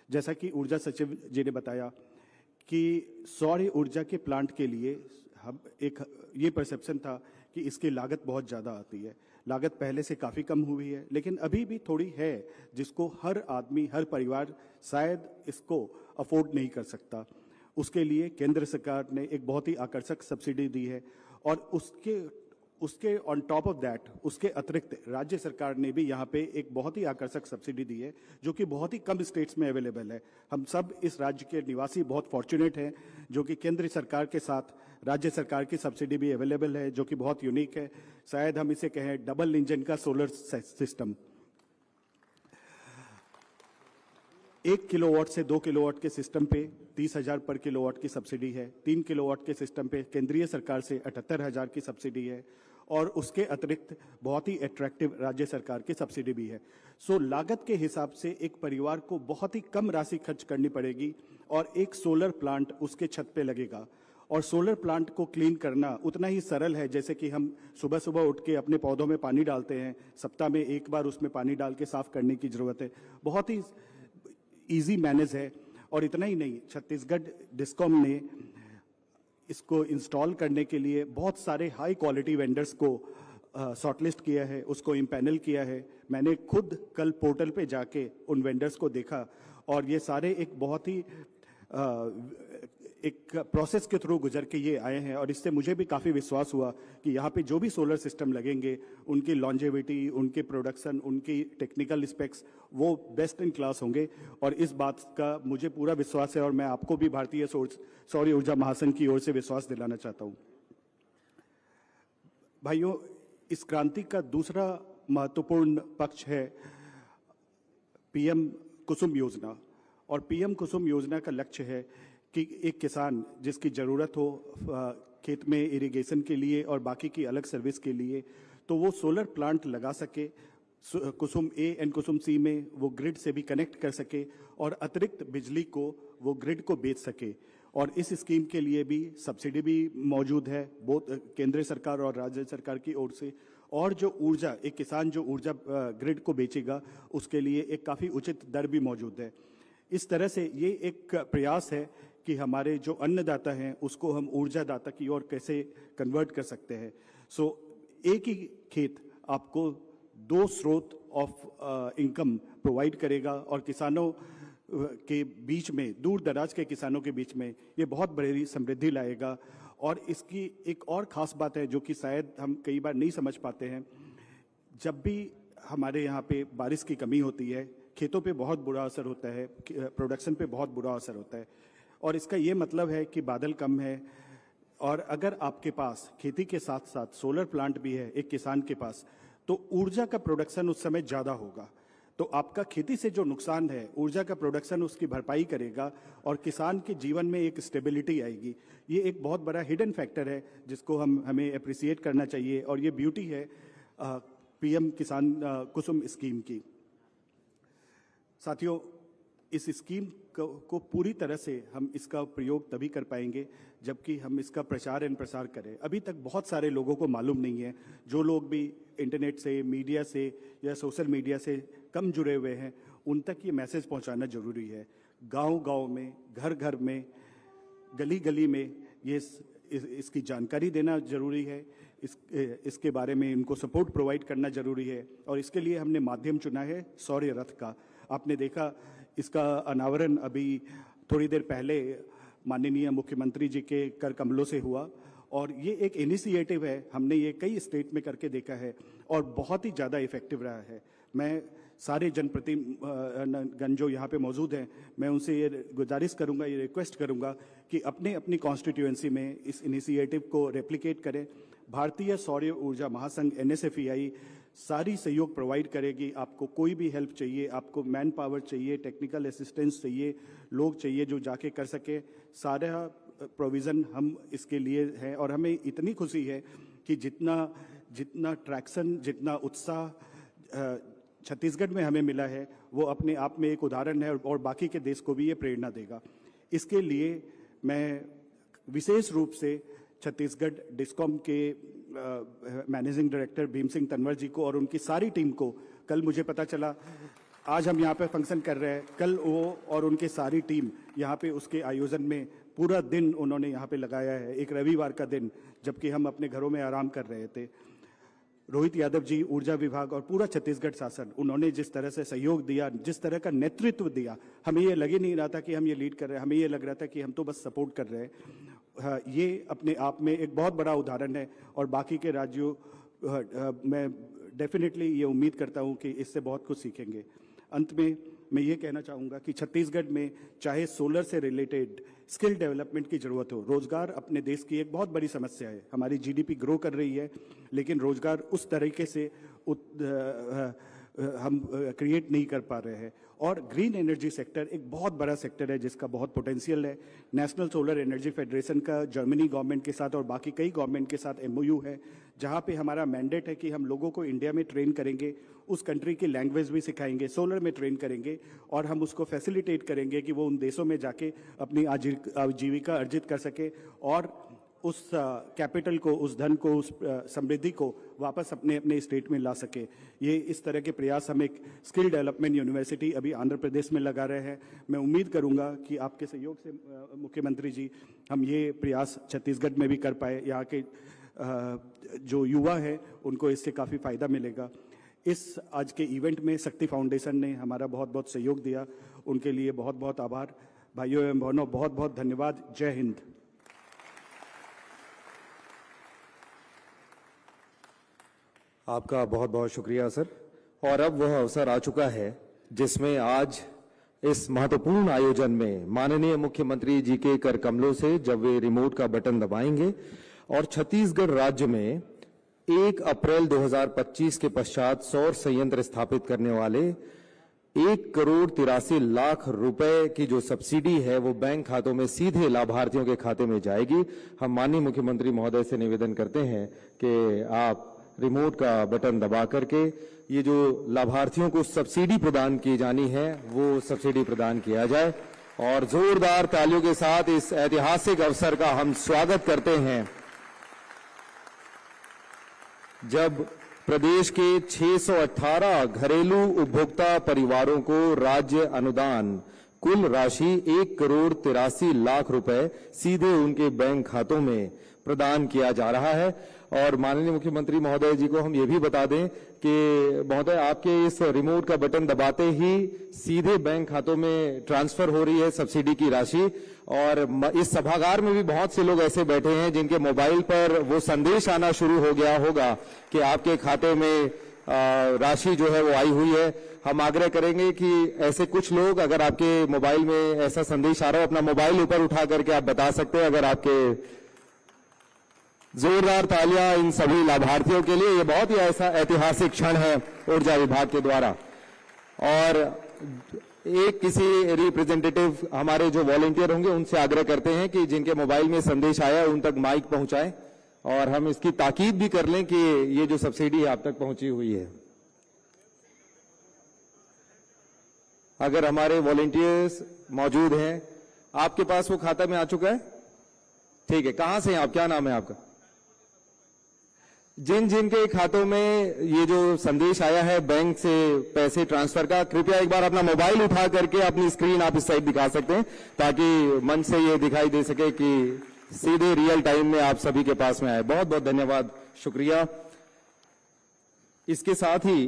जैसा कि ऊर्जा सचिव जी ने बताया कि सौर ऊर्जा के प्लांट के लिए हम ये परसेप्शन था कि इसकी लागत बहुत ज़्यादा आती है। लागत पहले से काफ़ी कम हुई है, लेकिन अभी भी थोड़ी है जिसको हर आदमी, हर परिवार शायद इसको अफोर्ड नहीं कर सकता। उसके लिए केंद्र सरकार ने एक बहुत ही आकर्षक सब्सिडी दी है और उसके ऑन टॉप ऑफ दैट, उसके अतिरिक्त राज्य सरकार ने भी यहाँ पे एक बहुत ही आकर्षक सब्सिडी दी है, जो कि बहुत ही कम स्टेट्स में अवेलेबल है। हम सब इस राज्य के निवासी बहुत फॉर्चुनेट हैं जो कि केंद्र सरकार के साथ राज्य सरकार की सब्सिडी भी अवेलेबल है, जो कि बहुत यूनिक है। शायद हम इसे कहें डबल इंजन का सोलर सिस्टम। 1 किलोवाट से 2 किलोवाट के सिस्टम पे 30,000 पर किलोवाट की सब्सिडी है। 3 किलोवाट के सिस्टम पे केंद्रीय सरकार से 78,000 की सब्सिडी है और उसके अतिरिक्त बहुत ही अट्रैक्टिव राज्य सरकार की सब्सिडी भी है। सो लागत के हिसाब से एक परिवार को बहुत ही कम राशि खर्च करनी पड़ेगी और एक सोलर प्लांट उसके छत पे लगेगा। और सोलर प्लांट को क्लीन करना उतना ही सरल है जैसे कि हम सुबह सुबह उठ के अपने पौधों में पानी डालते हैं, सप्ताह में एक बार उसमें पानी डाल के साफ करने की जरूरत है। बहुत ही इजी मैनेज है। और इतना ही नहीं, छत्तीसगढ़ डिस्कॉम ने इसको इंस्टॉल करने के लिए बहुत सारे हाई क्वालिटी वेंडर्स को शॉर्टलिस्ट किया है, उसको इम्पैनल किया है। मैंने खुद कल पोर्टल पे जाके उन वेंडर्स को देखा और ये सारे एक बहुत ही एक प्रोसेस के थ्रू गुजर के ये आए हैं और इससे मुझे भी काफ़ी विश्वास हुआ कि यहाँ पे जो भी सोलर सिस्टम लगेंगे उनकी लॉन्जेविटी, उनकी प्रोडक्शन, उनकी टेक्निकल स्पेक्स वो बेस्ट इन क्लास होंगे। और इस बात का मुझे पूरा विश्वास है और मैं आपको भी भारतीय सौर ऊर्जा महासंघ की ओर से विश्वास दिलाना चाहता हूँ। भाइयों, इस क्रांति का दूसरा महत्वपूर्ण पक्ष है पीएम कुसुम योजना। और पीएम कुसुम योजना का लक्ष्य है कि एक किसान जिसकी ज़रूरत हो खेत में इरिगेशन के लिए और बाकी की अलग सर्विस के लिए, तो वो सोलर प्लांट लगा सके, कुसुम ए एंड कुसुम सी में वो ग्रिड से भी कनेक्ट कर सके और अतिरिक्त बिजली को वो ग्रिड को बेच सके। और इस स्कीम के लिए भी सब्सिडी भी मौजूद है, बहुत केंद्र सरकार और राज्य सरकार की ओर से। और जो ऊर्जा, एक किसान जो ऊर्जा ग्रिड को बेचेगा उसके लिए एक काफ़ी उचित दर भी मौजूद है। इस तरह से ये एक प्रयास है कि हमारे जो अन्नदाता हैं उसको हम ऊर्जा दाता की ओर कैसे कन्वर्ट कर सकते हैं। सो एक ही खेत आपको 2 स्रोत ऑफ इनकम प्रोवाइड करेगा और किसानों के बीच में, दूर दराज के किसानों के बीच में ये बहुत बड़ी समृद्धि लाएगा। और इसकी एक और ख़ास बात है जो कि शायद हम कई बार नहीं समझ पाते हैं, जब भी हमारे यहाँ पे बारिश की कमी होती है, खेतों पे बहुत बुरा असर होता है, प्रोडक्शन पे बहुत बुरा असर होता है। और इसका ये मतलब है कि बादल कम है और अगर आपके पास खेती के साथ साथ सोलर प्लांट भी है एक किसान के पास, तो ऊर्जा का प्रोडक्शन उस समय ज़्यादा होगा। तो आपका खेती से जो नुकसान है, ऊर्जा का प्रोडक्शन उसकी भरपाई करेगा और किसान के जीवन में एक स्टेबिलिटी आएगी। ये एक बहुत बड़ा हिडन फैक्टर है जिसको हमें अप्रिसिएट करना चाहिए और ये ब्यूटी है पीएम किसान कुसुम स्कीम की। साथियों, इस स्कीम को पूरी तरह से हम इसका प्रयोग तभी कर पाएंगे जबकि हम इसका प्रचार एवं प्रसार करें। अभी तक बहुत सारे लोगों को मालूम नहीं है, जो लोग भी इंटरनेट से, मीडिया से या सोशल मीडिया से कम जुड़े हुए हैं, उन तक ये मैसेज पहुंचाना जरूरी है। गांव-गांव में, घर-घर में, गली-गली में ये इसकी जानकारी देना जरूरी है। इसके बारे में इनको सपोर्ट प्रोवाइड करना जरूरी है और इसके लिए हमने माध्यम चुना है सौर्य रथ का। आपने देखा इसका अनावरण अभी थोड़ी देर पहले माननीय मुख्यमंत्री जी के कर कमलों से हुआ और ये एक इनिशिएटिव है। हमने ये कई स्टेट में करके देखा है और बहुत ही ज़्यादा इफेक्टिव रहा है। मैं सारे जनप्रतिनिधिगण जो यहाँ पे मौजूद हैं, मैं उनसे ये गुजारिश करूँगा, ये रिक्वेस्ट करूँगा कि अपने अपनी कॉन्स्टिट्यूएंसी में इस इनिशिएटिव को रेप्लिकेट करें। भारतीय सौर ऊर्जा महासंघ NSFEI सारी सहयोग प्रोवाइड करेगी। आपको कोई भी हेल्प चाहिए, आपको मैन पावर चाहिए, टेक्निकल असिस्टेंस चाहिए, लोग चाहिए जो जाके कर सके, सारा प्रोविज़न हम इसके लिए है। और हमें इतनी खुशी है कि जितना ट्रैक्शन, जितना उत्साह छत्तीसगढ़ में हमें मिला है, वो अपने आप में एक उदाहरण है और बाकी के देश को भी ये प्रेरणा देगा। इसके लिए मैं विशेष रूप से छत्तीसगढ़ डिस्कॉम के मैनेजिंग डायरेक्टर भीम सिंह तनवर जी को और उनकी सारी टीम को, कल मुझे पता चला, आज हम यहाँ पे फंक्शन कर रहे हैं, कल वो और उनकी सारी टीम यहाँ पे उसके आयोजन में पूरा दिन उन्होंने यहाँ पे लगाया है, एक रविवार का दिन, जबकि हम अपने घरों में आराम कर रहे थे। रोहित यादव जी, ऊर्जा विभाग और पूरा छत्तीसगढ़ शासन, उन्होंने जिस तरह से सहयोग दिया, जिस तरह का नेतृत्व दिया, हमें ये लग ही नहीं रहा था कि हम ये लीड कर रहे हैं, हमें ये लग रहा था कि हम तो बस सपोर्ट कर रहे हैं। ये अपने आप में एक बहुत बड़ा उदाहरण है और बाकी के राज्यों मैं डेफिनेटली ये उम्मीद करता हूँ कि इससे बहुत कुछ सीखेंगे। अंत में मैं ये कहना चाहूँगा कि छत्तीसगढ़ में चाहे सोलर से रिलेटेड स्किल डेवलपमेंट की जरूरत हो, रोजगार अपने देश की एक बहुत बड़ी समस्या है। हमारी जीडीपी ग्रो कर रही है, लेकिन रोजगार उस तरीके से हम क्रिएट नहीं कर पा रहे हैं। और ग्रीन एनर्जी सेक्टर एक बहुत बड़ा सेक्टर है जिसका बहुत पोटेंशियल है। नेशनल सोलर एनर्जी फेडरेशन का जर्मनी गवर्नमेंट के साथ और बाकी कई गवर्नमेंट के साथ MOU है, जहां पे हमारा मैंडेट है कि हम लोगों को इंडिया में ट्रेन करेंगे, उस कंट्री की लैंग्वेज भी सिखाएंगे, सोलर में ट्रेन करेंगे और हम उसको फैसिलिटेट करेंगे कि वो उन देशों में जाके अपनी आजीविका अर्जित कर सके और उस कैपिटल को, उस धन को, उस समृद्धि को वापस अपने अपने स्टेट में ला सके। ये इस तरह के प्रयास हम एक स्किल डेवलपमेंट यूनिवर्सिटी अभी आंध्र प्रदेश में लगा रहे हैं। मैं उम्मीद करूंगा कि आपके सहयोग से मुख्यमंत्री जी हम ये प्रयास छत्तीसगढ़ में भी कर पाए। यहाँ के जो युवा है उनको इससे काफ़ी फायदा मिलेगा। इस आज के इवेंट में शक्ति फाउंडेशन ने हमारा बहुत बहुत सहयोग दिया, उनके लिए बहुत बहुत आभार। भाइयों एवं बहनों, बहुत बहुत धन्यवाद। जय हिंद। आपका बहुत बहुत शुक्रिया सर। और अब वह अवसर आ चुका है जिसमें आज इस महत्वपूर्ण आयोजन में माननीय मुख्यमंत्री जी के कर कमलों से जब वे रिमोट का बटन दबाएंगे और छत्तीसगढ़ राज्य में 1 अप्रैल 2025 के पश्चात सौर संयंत्र स्थापित करने वाले 1,83,00,000 रुपए की जो सब्सिडी है वो बैंक खातों में सीधे लाभार्थियों के खाते में जाएगी। हम माननीय मुख्यमंत्री महोदय से निवेदन करते हैं कि आप रिमोट का बटन दबा करके ये जो लाभार्थियों को सब्सिडी प्रदान की जानी है वो सब्सिडी प्रदान किया जाए। और जोरदार तालियों के साथ इस ऐतिहासिक अवसर का हम स्वागत करते हैं जब प्रदेश के 618 घरेलू उपभोक्ता परिवारों को राज्य अनुदान कुल राशि 1,83,00,000 रुपए सीधे उनके बैंक खातों में प्रदान किया जा रहा है। और माननीय मुख्यमंत्री महोदय जी को हम ये भी बता दें कि महोदय आपके इस रिमोट का बटन दबाते ही सीधे बैंक खातों में ट्रांसफर हो रही है सब्सिडी की राशि। और इस सभागार में भी बहुत से लोग ऐसे बैठे हैं जिनके मोबाइल पर वो संदेश आना शुरू हो गया होगा कि आपके खाते में राशि जो है वो आई हुई है। हम आग्रह करेंगे कि ऐसे कुछ लोग, अगर आपके मोबाइल में ऐसा संदेश आ रहा हो, अपना मोबाइल ऊपर उठा करके आप बता सकते हैं। अगर आपके जोरदार तालियां इन सभी लाभार्थियों के लिए। ये बहुत ही ऐसा ऐतिहासिक क्षण है ऊर्जा विभाग के द्वारा। और एक किसी रिप्रेजेंटेटिव हमारे जो वॉलंटियर होंगे उनसे आग्रह करते हैं कि जिनके मोबाइल में संदेश आया उन तक माइक पहुंचाएं और हम इसकी ताकीद भी कर लें कि ये जो सब्सिडी आप तक पहुंची हुई है। अगर हमारे वॉलंटियर्स मौजूद हैं, आपके पास वो खाता में आ चुका है? ठीक है। कहां से हैं आप? क्या नाम है आपका? जिन जिन के खातों में ये जो संदेश आया है बैंक से पैसे ट्रांसफर का, कृपया एक बार अपना मोबाइल उठा करके अपनी स्क्रीन आप इस साइड दिखा सकते हैं ताकि मंच से ये दिखाई दे सके कि सीधे रियल टाइम में आप सभी के पास में आए। बहुत बहुत धन्यवाद, शुक्रिया। इसके साथ ही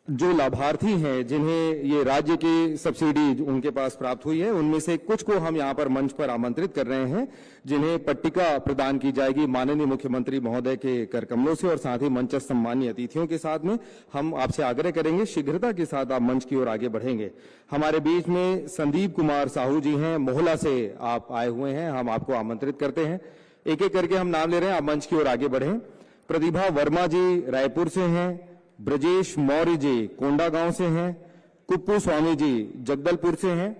जो लाभार्थी हैं जिन्हें ये राज्य की सब्सिडी उनके पास प्राप्त हुई है, उनमें से कुछ को हम यहाँ पर मंच पर आमंत्रित कर रहे हैं, जिन्हें पट्टिका प्रदान की जाएगी माननीय मुख्यमंत्री महोदय के कर कमलों से और साथ ही मंचस्थ सम्मानीय अतिथियों के साथ में। हम आपसे आग्रह करेंगे शीघ्रता के साथ आप मंच की ओर आगे बढ़ेंगे। हमारे बीच में संदीप कुमार साहू जी हैं, मोहला से आप आए हुए हैं, हम आपको आमंत्रित करते हैं। एक एक करके हम नाम ले रहे हैं, आप मंच की ओर आगे बढ़ें। प्रतिभा वर्मा जी रायपुर से हैं, ब्रजेश मौर्य जी कोंडागांव से हैं, कुप्पू स्वामी जी जगदलपुर से हैं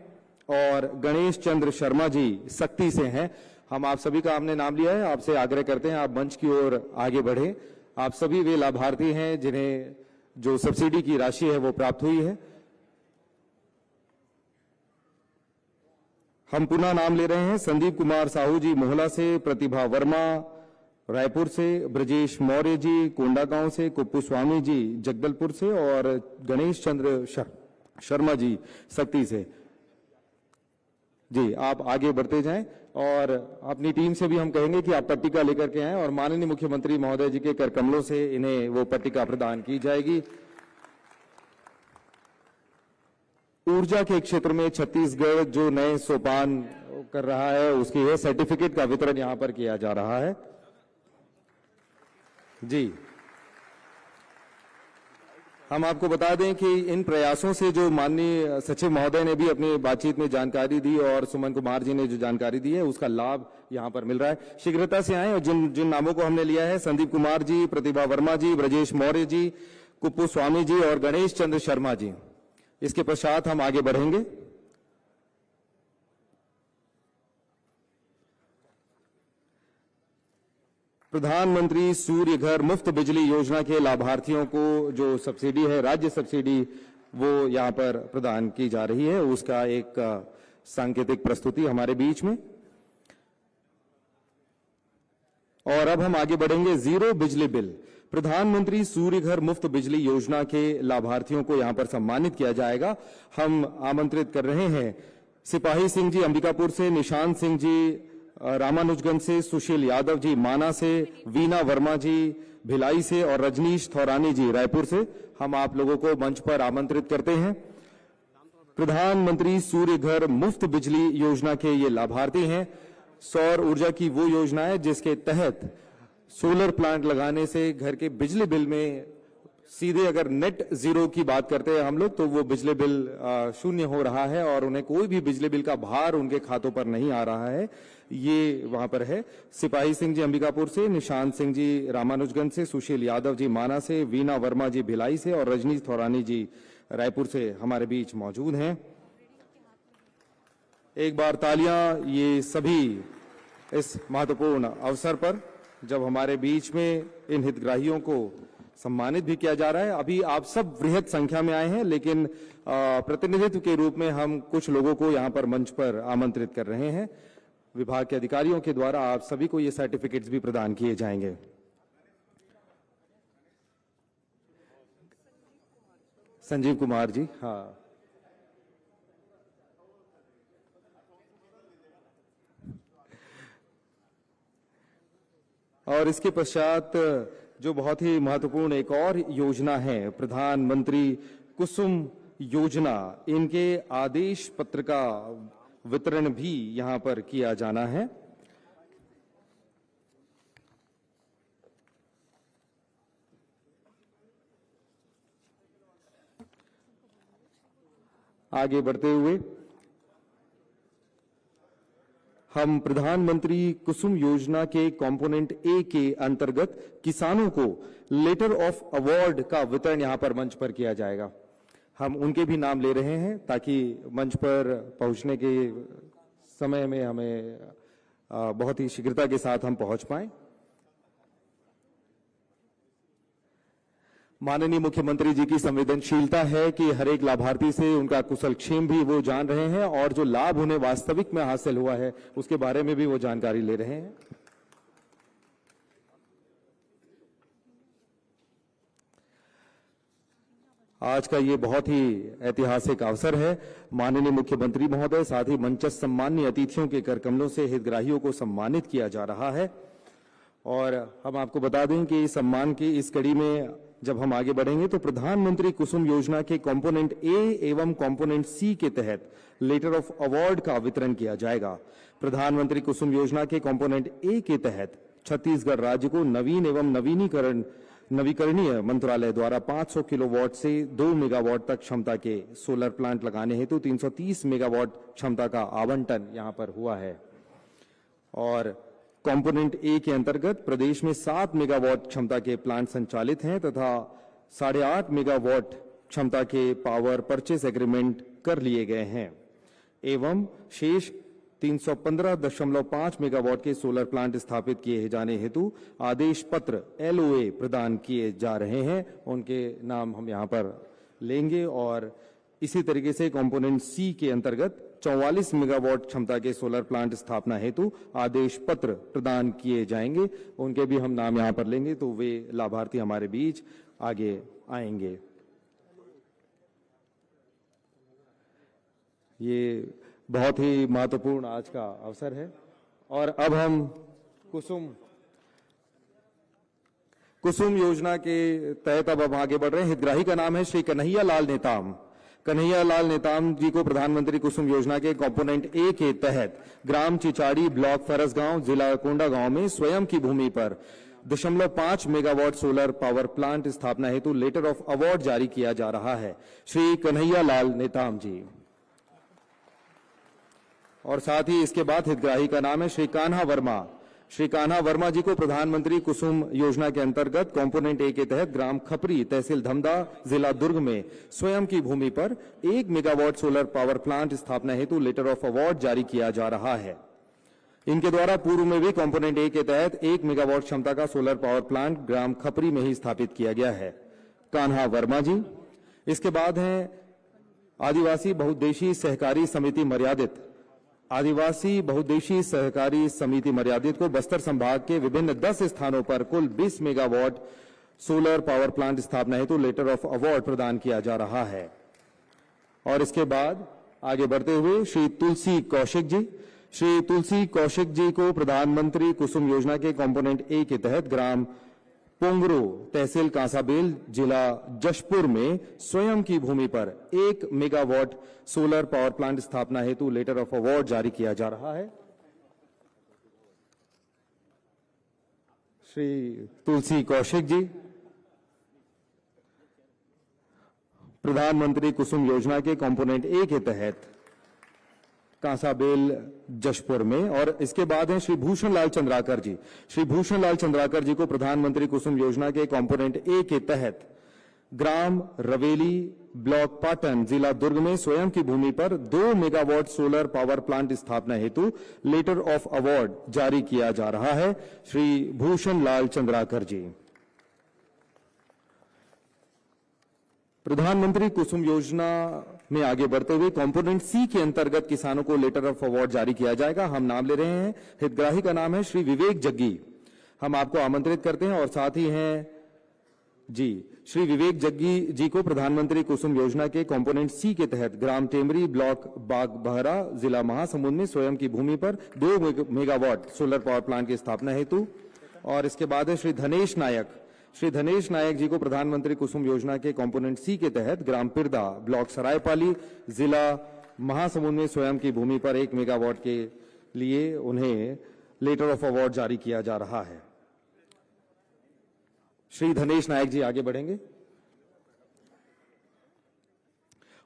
और गणेश चंद्र शर्मा जी सक्ती से हैं। हम आप सभी का हमने नाम लिया है, आपसे आग्रह करते हैं आप मंच की ओर आगे बढ़े। आप सभी वे लाभार्थी हैं जिन्हें जो सब्सिडी की राशि है वो प्राप्त हुई है। हम पुनः नाम ले रहे हैं, संदीप कुमार साहू जी मोहला से, प्रतिभा वर्मा रायपुर से, ब्रजेश मौर्य जी कोंडागांव से, कुप्पू स्वामी जी जगदलपुर से और गणेश चंद्र शर्मा जी सक्ती से। जी आप आगे बढ़ते जाएं और अपनी टीम से भी हम कहेंगे कि आप पट्टिका लेकर के आएं और माननीय मुख्यमंत्री महोदय जी के कर कमलों से इन्हें वो पट्टिका प्रदान की जाएगी। ऊर्जा के क्षेत्र में छत्तीसगढ़ जो नए सोपान कर रहा है उसकी है सर्टिफिकेट का वितरण यहां पर किया जा रहा है। जी हम आपको बता दें कि इन प्रयासों से जो माननीय सचिव महोदय ने भी अपनी बातचीत में जानकारी दी और सुमन कुमार जी ने जो जानकारी दी है उसका लाभ यहां पर मिल रहा है। शीघ्रता से आए और जिन जिन नामों को हमने लिया है, संदीप कुमार जी, प्रतिभा वर्मा जी, ब्रजेश मौर्य जी, कुप्पू स्वामी जी और गणेश चंद्र शर्मा जी, इसके पश्चात हम आगे बढ़ेंगे। प्रधानमंत्री सूर्य घर मुफ्त बिजली योजना के लाभार्थियों को जो सब्सिडी है, राज्य सब्सिडी, वो यहां पर प्रदान की जा रही है, उसका एक सांकेतिक प्रस्तुति हमारे बीच में। और अब हम आगे बढ़ेंगे। जीरो बिजली बिल, प्रधानमंत्री सूर्य घर मुफ्त बिजली योजना के लाभार्थियों को यहां पर सम्मानित किया जाएगा। हम आमंत्रित कर रहे हैं सिपाही सिंह जी अंबिकापुर से, निशांत सिंह जी रामानुजगंज से, सुशील यादव जी माना से, वीना वर्मा जी भिलाई से और रजनीश थौरानी जी रायपुर से। हम आप लोगों को मंच पर आमंत्रित करते हैं। प्रधानमंत्री सूर्य घर मुफ्त बिजली योजना के ये लाभार्थी हैं। सौर ऊर्जा की वो योजना है जिसके तहत सोलर प्लांट लगाने से घर के बिजली बिल में सीधे अगर नेट जीरो की बात करते हैं हम लोग तो वो बिजली बिल शून्य हो रहा है और उन्हें कोई भी बिजली बिल का भार उनके खातों पर नहीं आ रहा है। ये वहां पर है। सिपाही सिंह जी अंबिकापुर से, निशांत सिंह जी रामानुजगंज से, सुशील यादव जी माना से, वीना वर्मा जी भिलाई से और रजनीश थौरानी जी रायपुर से हमारे बीच मौजूद हैं। एक बार तालियां ये सभी इस महत्वपूर्ण अवसर पर जब हमारे बीच में इन हितग्राहियों को सम्मानित भी किया जा रहा है। अभी आप सब वृहद संख्या में आए हैं, लेकिन प्रतिनिधित्व के रूप में हम कुछ लोगों को यहां पर मंच पर आमंत्रित कर रहे हैं। विभाग के अधिकारियों के द्वारा आप सभी को ये सर्टिफिकेट्स भी प्रदान किए जाएंगे। संजीव कुमार जी, हाँ, और इसके पश्चात जो बहुत ही महत्वपूर्ण एक और योजना है, प्रधानमंत्री कुसुम योजना, इनके आदेश पत्र का वितरण भी यहां पर किया जाना है। आगे बढ़ते हुए हम प्रधानमंत्री कुसुम योजना के कंपोनेंट ए के अंतर्गत किसानों को लेटर ऑफ अवार्ड का वितरण यहां पर मंच पर किया जाएगा। हम उनके भी नाम ले रहे हैं ताकि मंच पर पहुंचने के समय में हमें बहुत ही शीघ्रता के साथ हम पहुंच पाएं। माननीय मुख्यमंत्री जी की संवेदनशीलता है कि हर एक लाभार्थी से उनका कुशल क्षेम भी वो जान रहे हैं और जो लाभ उन्हें वास्तविक में हासिल हुआ है उसके बारे में भी वो जानकारी ले रहे हैं। आज का ये बहुत ही ऐतिहासिक अवसर है। माननीय मुख्यमंत्री महोदय साथ ही मंचस्थ सम्मानीय अतिथियों के कर कमलों से हितग्राहियों को सम्मानित किया जा रहा है और हम आपको बता दें कि इस सम्मान की इस कड़ी में जब हम आगे बढ़ेंगे तो प्रधानमंत्री कुसुम योजना के कंपोनेंट ए एवं कंपोनेंट सी के तहत लेटर ऑफ अवार्ड का वितरण किया जाएगा। प्रधानमंत्री कुसुम योजना के कंपोनेंट ए के तहत छत्तीसगढ़ राज्य को नवीन एवं नवीकरणीय मंत्रालय द्वारा 500 किलोवाट से 2 मेगावाट तक क्षमता के सोलर प्लांट लगाने हेतु 330 मेगावाट क्षमता का आवंटन यहां पर हुआ है। और कंपोनेंट ए के अंतर्गत प्रदेश में 7 मेगावाट क्षमता के प्लांट संचालित हैं तथा 8.5 मेगावाट क्षमता के पावर परचेस एग्रीमेंट कर लिए गए हैं एवं शेष 315.5 मेगावाट के सोलर प्लांट स्थापित किए जाने हेतु आदेश पत्र LOA प्रदान किए जा रहे हैं। उनके नाम हम यहां पर लेंगे। और इसी तरीके से कंपोनेंट सी के अंतर्गत 44 मेगावाट क्षमता के सोलर प्लांट स्थापना हेतु आदेश पत्र प्रदान किए जाएंगे। उनके भी हम नाम यहां पर लेंगे तो वे लाभार्थी हमारे बीच आगे आएंगे। ये बहुत ही महत्वपूर्ण आज का अवसर है। और अब हम कुसुम योजना के तहत अब हम आगे बढ़ रहे हैं। हितग्राही का नाम है श्री कन्हैया लाल नेताम। कन्हैया लाल नेताम जी को प्रधानमंत्री कुसुम योजना के कंपोनेंट ए के तहत ग्राम चिचाड़ी, ब्लॉक फरसगांव, जिला कोंडागांव में स्वयं की भूमि पर 0.5 मेगावाट सोलर पावर प्लांट स्थापना हेतु लेटर ऑफ अवार्ड जारी किया जा रहा है। श्री कन्हैया लाल नेताम जी। और साथ ही इसके बाद हितग्राही का नाम है श्री कान्हा वर्मा। श्री कान्हा वर्मा जी को प्रधानमंत्री कुसुम योजना के अंतर्गत कंपोनेंट ए के तहत ग्राम खपरी, तहसील धमदा, जिला दुर्ग में स्वयं की भूमि पर 1 मेगावाट सोलर पावर प्लांट स्थापना हेतु लेटर ऑफ अवार्ड जारी किया जा रहा है। इनके द्वारा पूर्व में भी कंपोनेंट ए के तहत 1 मेगावाट क्षमता का सोलर पावर प्लांट ग्राम खपरी में ही स्थापित किया गया है। कान्हा वर्मा जी। इसके बाद हैं आदिवासी बहुउद्देशीय सहकारी समिति मर्यादित। आदिवासी बहुउद्देशीय सहकारी समिति मर्यादित को बस्तर संभाग के विभिन्न 10 स्थानों पर कुल 20 मेगावाट सोलर पावर प्लांट स्थापना हेतु लेटर ऑफ अवार्ड प्रदान किया जा रहा है। और इसके बाद आगे बढ़ते हुए श्री तुलसी कौशिक जी। श्री तुलसी कौशिक जी को प्रधानमंत्री कुसुम योजना के कंपोनेंट ए के तहत ग्राम पोंगरो, तहसील कांसाबेल, जिला जशपुर में स्वयं की भूमि पर 1 मेगावाट सोलर पावर प्लांट स्थापना हेतु लेटर ऑफ अवार्ड जारी किया जा रहा है। श्री तुलसी कौशिक जी प्रधानमंत्री कुसुम योजना के कंपोनेंट ए के तहत कांसाबेल जशपुर में। और इसके बाद हैं श्री भूषण लाल चंद्राकर जी। श्री भूषण लाल चंद्राकर जी को प्रधानमंत्री कुसुम योजना के कंपोनेंट ए के तहत ग्राम रवेली, ब्लॉक पाटन, जिला दुर्ग में स्वयं की भूमि पर 2 मेगावाट सोलर पावर प्लांट स्थापना हेतु लेटर ऑफ अवार्ड जारी किया जा रहा है। श्री भूषण लाल चंद्राकर जी। प्रधानमंत्री कुसुम योजना में आगे बढ़ते हुए कंपोनेंट सी के अंतर्गत किसानों को लेटर ऑफ अवार्ड जारी किया जाएगा। हम नाम ले रहे हैं। हितग्राही का नाम है श्री विवेक जग्गी। हम आपको आमंत्रित करते हैं। और साथ ही हैं जी श्री विवेक जग्गी जी को प्रधानमंत्री कुसुम योजना के कंपोनेंट सी के तहत ग्राम टेमरी, ब्लॉक बागबहरा, जिला महासमुंद में स्वयं की भूमि पर 2 मेगावाट सोलर पावर प्लांट की स्थापना हेतु। और इसके बाद है श्री धनेश नायक। श्री धनेश नायक जी को प्रधानमंत्री कुसुम योजना के कंपोनेंट सी के तहत ग्राम पिरदा, ब्लॉक सरायपाली, जिला महासमुंद में स्वयं की भूमि पर 1 मेगावाट के लिए उन्हें लेटर ऑफ अवार्ड जारी किया जा रहा है। श्री धनेश नायक जी आगे बढ़ेंगे।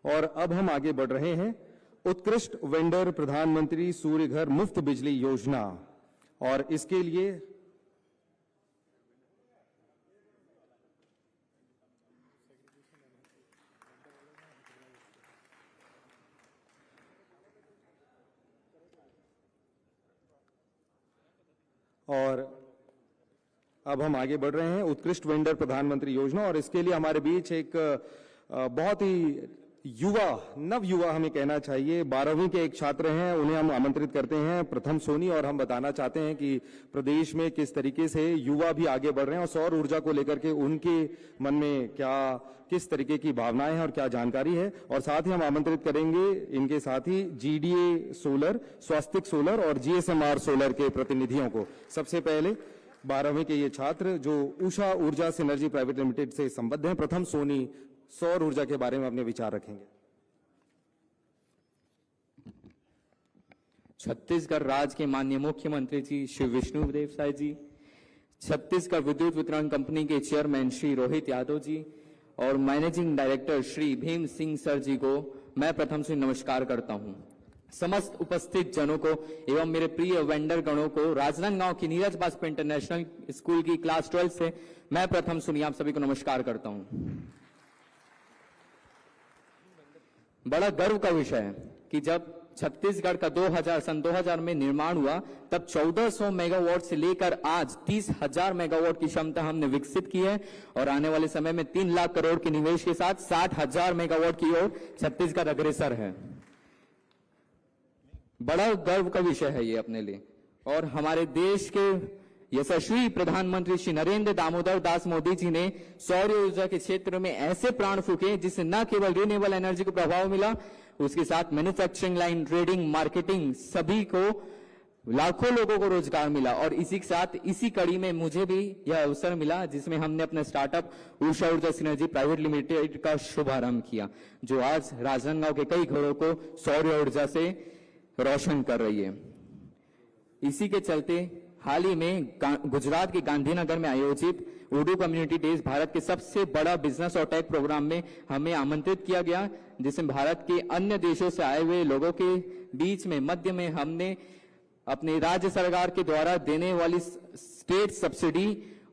और अब हम आगे बढ़ रहे हैं उत्कृष्ट वेंडर प्रधानमंत्री सूर्य घर मुफ्त बिजली योजना। और इसके लिए अब हम आगे बढ़ रहे हैं उत्कृष्ट वेंडर प्रधानमंत्री योजना। और इसके लिए हमारे बीच एक बहुत ही नव युवा हमें कहना चाहिए, 12वीं के एक छात्र हैं, उन्हें हम आमंत्रित करते हैं, प्रथम सोनी। और हम बताना चाहते हैं कि प्रदेश में किस तरीके से युवा भी आगे बढ़ रहे हैं और सौर ऊर्जा को लेकर के उनके मन में किस तरीके की भावनाएं हैं और क्या जानकारी है। और साथ ही हम आमंत्रित करेंगे इनके साथी GDA सोलर, स्वास्तिक सोलर और GSMR सोलर के प्रतिनिधियों को। सबसे पहले 12वीं के ये छात्र जो उषा ऊर्जा सिनर्जी प्राइवेट लिमिटेड से संबद्ध हैं, प्रथम सोनी सौर ऊर्जा के बारे में अपने विचार रखेंगे। छत्तीसगढ़ राज्य के माननीय मुख्यमंत्री जी श्री विष्णुदेव साय जी, छत्तीसगढ़ विद्युत वितरण कंपनी के चेयरमैन श्री रोहित यादव जी और managing director Shri Bhim Singh sir ji को मैं प्रथम से नमस्कार करता हूं। समस्त उपस्थित जनों को एवं मेरे प्रिय वेंडर गणों को राजनांदगांव की नीरज बाजपेयी इंटरनेशनल स्कूल की क्लास 12 से मैं प्रथम सुनिए आप सभी को नमस्कार करता हूं। बड़ा गर्व का विषय है कि जब छत्तीसगढ़ का सन 2000 में निर्माण हुआ तब 1400 मेगावाट से लेकर आज 30,000 मेगावाट की क्षमता हमने विकसित की है और आने वाले समय में 3 लाख करोड़ के निवेश के साथ 60,000 मेगावाट की ओर छत्तीसगढ़ अग्रसर है। बड़ा गर्व का विषय है ये अपने लिए। और हमारे देश के यशस्वी प्रधानमंत्री श्री नरेंद्र दामोदर दास मोदी जी ने सौर ऊर्जा के क्षेत्र में ऐसे प्राण फूके जिससे न केवल रिन्यूएबल एनर्जी को प्रभाव मिला, उसके साथ मैन्युफैक्चरिंग लाइन, ट्रेडिंग, मार्केटिंग सभी को लाखों लोगों को रोजगार मिला। और इसी के साथ इसी कड़ी में मुझे भी यह अवसर मिला जिसमें हमने अपना स्टार्टअप उषा ऊर्जा सिनर्जी प्राइवेट लिमिटेड का शुभारंभ किया, जो आज राजनांदगांव के कई घरों को सौर ऊर्जा से रोशन कर रही है। इसी के चलते हाल ही में गुजरात के गांधीनगर में आयोजित उर्दू कम्युनिटी डेज भारत के सबसे बड़ा बिजनेस और टेक प्रोग्राम में हमें आमंत्रित किया गया, जिसमें भारत के अन्य देशों से आए हुए लोगों के बीच में मध्य में हमने अपने राज्य सरकार के द्वारा देने वाली स्टेट सब्सिडी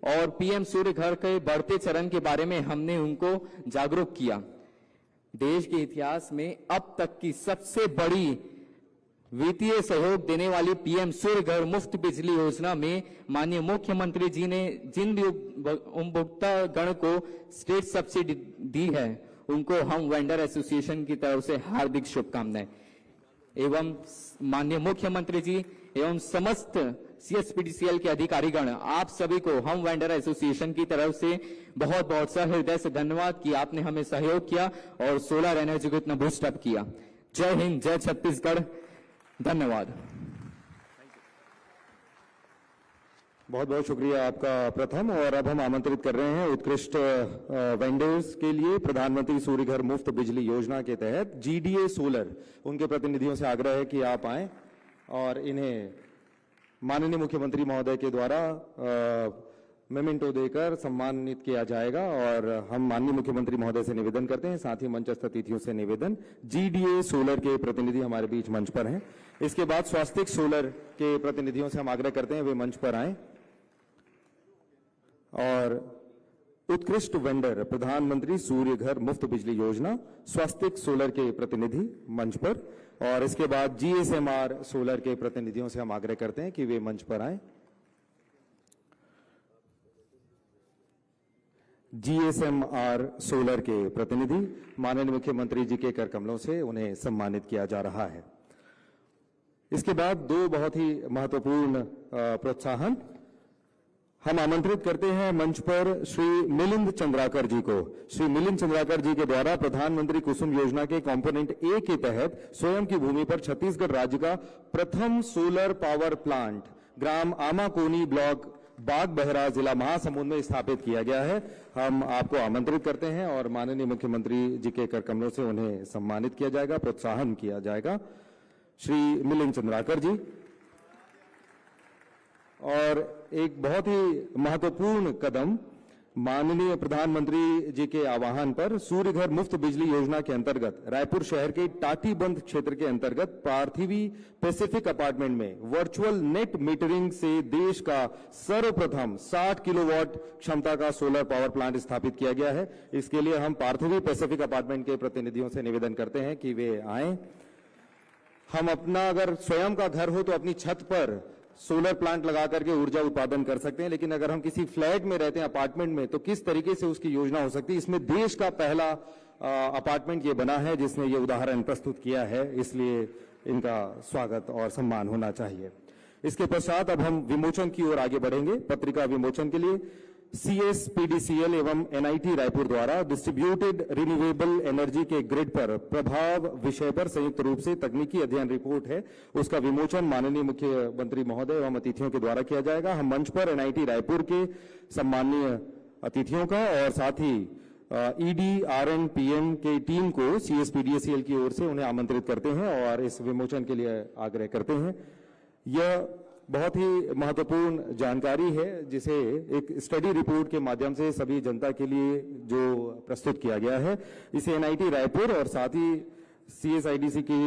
और पीएम सूर्य घर के बढ़ते चरण के बारे में हमने उनको जागरूक किया। देश के इतिहास में अब तक की सबसे बड़ी वित्तीय सहयोग देने वाली पीएम सूर्य घर मुफ्त बिजली योजना में माननीय मुख्यमंत्री जी ने जिन भी उपभोक्ता गण को स्टेट सब्सिडी दी है उनको हम वेंडर एसोसिएशन की तरफ से हार्दिक शुभकामनाएं एवं माननीय मुख्यमंत्री जी एवं समस्त सीएसपीडीसीएल के अधिकारीगण आप सभी को हम वेंडर एसोसिएशन की तरफ से बहुत बहुत सा हृदय से धन्यवाद कि आपने हमें सहयोग किया और सोलर एनर्जी को इतना बूस्टअप किया। जय हिंद, जय छत्तीसगढ़, धन्यवाद। बहुत बहुत शुक्रिया आपका प्रथम। और अब हम आमंत्रित कर रहे हैं उत्कृष्ट वेंडर्स के लिए प्रधानमंत्री सूर्य घर मुफ्त बिजली योजना के तहत जीडीए सोलर, उनके प्रतिनिधियों से आग्रह है कि आप आएं और इन्हें माननीय मुख्यमंत्री महोदय के द्वारा मेमेंटो देकर सम्मानित किया जाएगा। और हम माननीय मुख्यमंत्री महोदय से निवेदन करते हैं, साथ ही मंचस्थ अतिथियों से निवेदन, जीडीए सोलर के प्रतिनिधि हमारे बीच मंच पर हैं। इसके बाद स्वास्तिक सोलर के प्रतिनिधियों से हम आग्रह करते हैं वे मंच पर आएं। और उत्कृष्ट वेंडर प्रधानमंत्री सूर्य घर मुफ्त बिजली योजना स्वास्तिक सोलर के प्रतिनिधि मंच पर। और इसके बाद जीएसएमआर सोलर के प्रतिनिधियों से हम आग्रह करते हैं कि वे मंच पर आएं। जीएसएमआर सोलर के प्रतिनिधि माननीय मुख्यमंत्री जी के कर कमलों से उन्हें सम्मानित किया जा रहा है। इसके बाद दो बहुत ही महत्वपूर्ण प्रोत्साहन हम आमंत्रित करते हैं मंच पर श्री मिलिंद चंद्राकर जी को। श्री मिलिंद चंद्राकर जी के द्वारा प्रधानमंत्री कुसुम योजना के कंपोनेंट ए के तहत स्वयं की भूमि पर छत्तीसगढ़ राज्य का प्रथम सोलर पावर प्लांट ग्राम आमाकोनी, ब्लॉक बाग बहरा, जिला महासमुंद में स्थापित किया गया है। हम आपको आमंत्रित करते हैं और माननीय मुख्यमंत्री जी के कर कमलों से उन्हें सम्मानित किया जाएगा, प्रोत्साहन किया जाएगा। श्री मिलिंद चंद्राकर जी। और एक बहुत ही महत्वपूर्ण कदम माननीय प्रधानमंत्री जी के आह्वान पर सूर्य घर मुफ्त बिजली योजना के अंतर्गत रायपुर शहर के टाटीबंध क्षेत्र के अंतर्गत पार्थिवी पैसिफिक अपार्टमेंट में वर्चुअल नेट मीटरिंग से देश का सर्वप्रथम 60 किलोवाट क्षमता का सोलर पावर प्लांट स्थापित किया गया है। इसके लिए हम पार्थिवी पैसिफिक अपार्टमेंट के प्रतिनिधियों से निवेदन करते हैं कि वे आएं। हम अपना अगर स्वयं का घर हो तो अपनी छत पर सोलर प्लांट लगा करके ऊर्जा उत्पादन कर सकते हैं, लेकिन अगर हम किसी फ्लैट में रहते हैं, अपार्टमेंट में, तो किस तरीके से उसकी योजना हो सकती है। इसमें देश का पहला अपार्टमेंट ये बना है जिसने ये उदाहरण प्रस्तुत किया है, इसलिए इनका स्वागत और सम्मान होना चाहिए। इसके पश्चात अब हम विमोचन की ओर आगे बढ़ेंगे। पत्रिका विमोचन के लिए CSPDCL एवं NIT रायपुर द्वारा डिस्ट्रीब्यूटेड रिन्यूएबल एनर्जी के ग्रिड पर प्रभाव विषय पर संयुक्त रूप से तकनीकी अध्ययन रिपोर्ट है, उसका विमोचन माननीय मुख्यमंत्री महोदय एवं अतिथियों के द्वारा किया जाएगा। हम मंच पर NIT रायपुर के सम्माननीय अतिथियों का और साथ ही ED RN PM की टीम को CSPDCL की ओर से उन्हें आमंत्रित करते हैं और इस विमोचन के लिए आग्रह करते हैं। यह बहुत ही महत्वपूर्ण जानकारी है जिसे एक स्टडी रिपोर्ट के माध्यम से सभी जनता के लिए जो प्रस्तुत किया गया है, इसे NIT रायपुर और साथ ही CSIDC के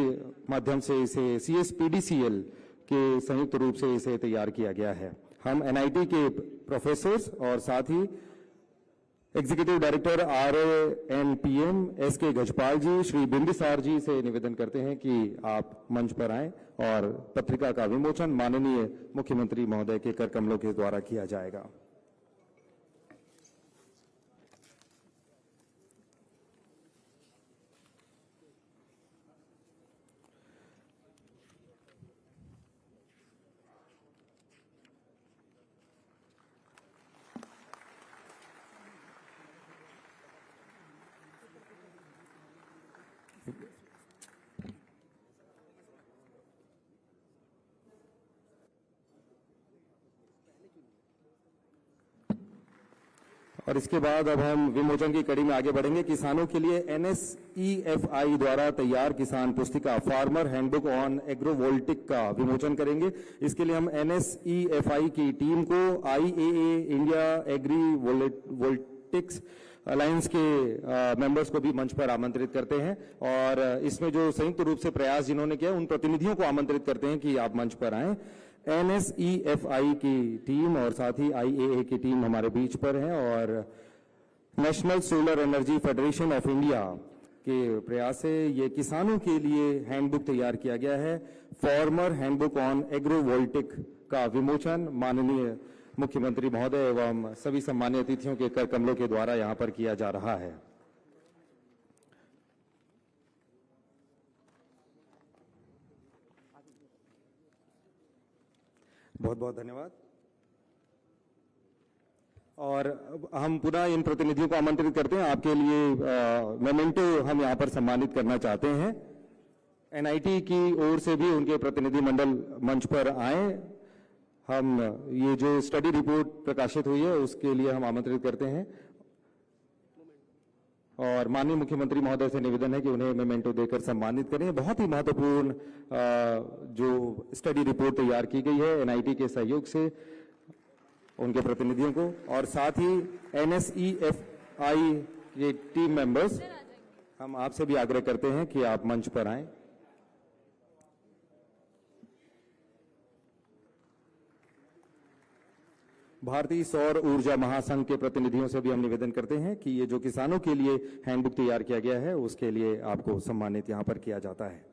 माध्यम से इसे CSPDCL के संयुक्त रूप से इसे तैयार किया गया है। हम NIT के प्रोफेसर्स और साथ ही executive director RAN PM SK Gajpal ji, Shri Bimbisar ji से निवेदन करते हैं कि आप मंच पर आएं और पत्रिका का विमोचन माननीय मुख्यमंत्री महोदय के कर कमलों के द्वारा किया जाएगा। और इसके बाद अब हम विमोचन की कड़ी में आगे बढ़ेंगे। किसानों के लिए NSEFI द्वारा तैयार किसान पुस्तिका फार्मर हैंडबुक ऑन एग्रोवोल्टिक का विमोचन करेंगे। इसके लिए हम NSEFI की टीम को IAA इंडिया एग्री वोल्टिक्स अलायंस के मेंबर्स को भी मंच पर आमंत्रित करते हैं और इसमें जो संयुक्त रूप से प्रयास जिन्होंने किया उन प्रतिनिधियों को आमंत्रित करते हैं कि आप मंच पर आएं। NSEFI की टीम और साथ ही IAA की टीम हमारे बीच पर है और national solar energy federation of India के प्रयास से ये किसानों के लिए हैंडबुक तैयार किया गया है। फार्मर हैंडबुक ऑन एग्रोवोल्टिक का विमोचन माननीय मुख्यमंत्री महोदय एवं सभी सम्मानित अतिथियों के कर कमलों के द्वारा यहां पर किया जा रहा है। बहुत बहुत धन्यवाद। और हम पुनः इन प्रतिनिधियों को आमंत्रित करते हैं। आपके लिए मोमेंटो हम यहां पर सम्मानित करना चाहते हैं। NIT की ओर से भी उनके प्रतिनिधि मंडल मंच पर आए। हम ये जो स्टडी रिपोर्ट प्रकाशित हुई है उसके लिए हम आमंत्रित करते हैं और माननीय मुख्यमंत्री महोदय से निवेदन है कि उन्हें मोमेंटो देकर सम्मानित करें। बहुत ही महत्वपूर्ण जो स्टडी रिपोर्ट तैयार की गई है NIT के सहयोग से उनके प्रतिनिधियों को और साथ ही NSEFI के टीम मेंबर्स, हम आपसे भी आग्रह करते हैं कि आप मंच पर आएं। भारतीय सौर ऊर्जा महासंघ के प्रतिनिधियों से भी हम निवेदन करते हैं कि ये जो किसानों के लिए हैंडबुक तैयार किया गया है उसके लिए आपको सम्मानित यहां पर किया जाता है।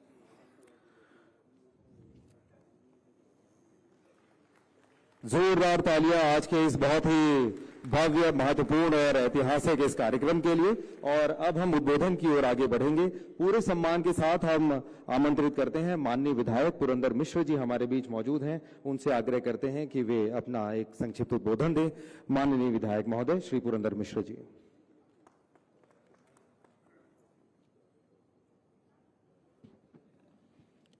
जोरदार तालियां आज के इस बहुत ही भव्य, महत्वपूर्ण और ऐतिहासिक इस कार्यक्रम के लिए। और अब हम उद्बोधन की ओर आगे बढ़ेंगे। पूरे सम्मान के साथ हम आमंत्रित करते हैं माननीय विधायक पुरंदर मिश्र जी हमारे बीच मौजूद हैं। उनसे आग्रह करते हैं कि वे अपना एक संक्षिप्त उद्बोधन दें। माननीय विधायक महोदय श्री पुरंदर मिश्र जी।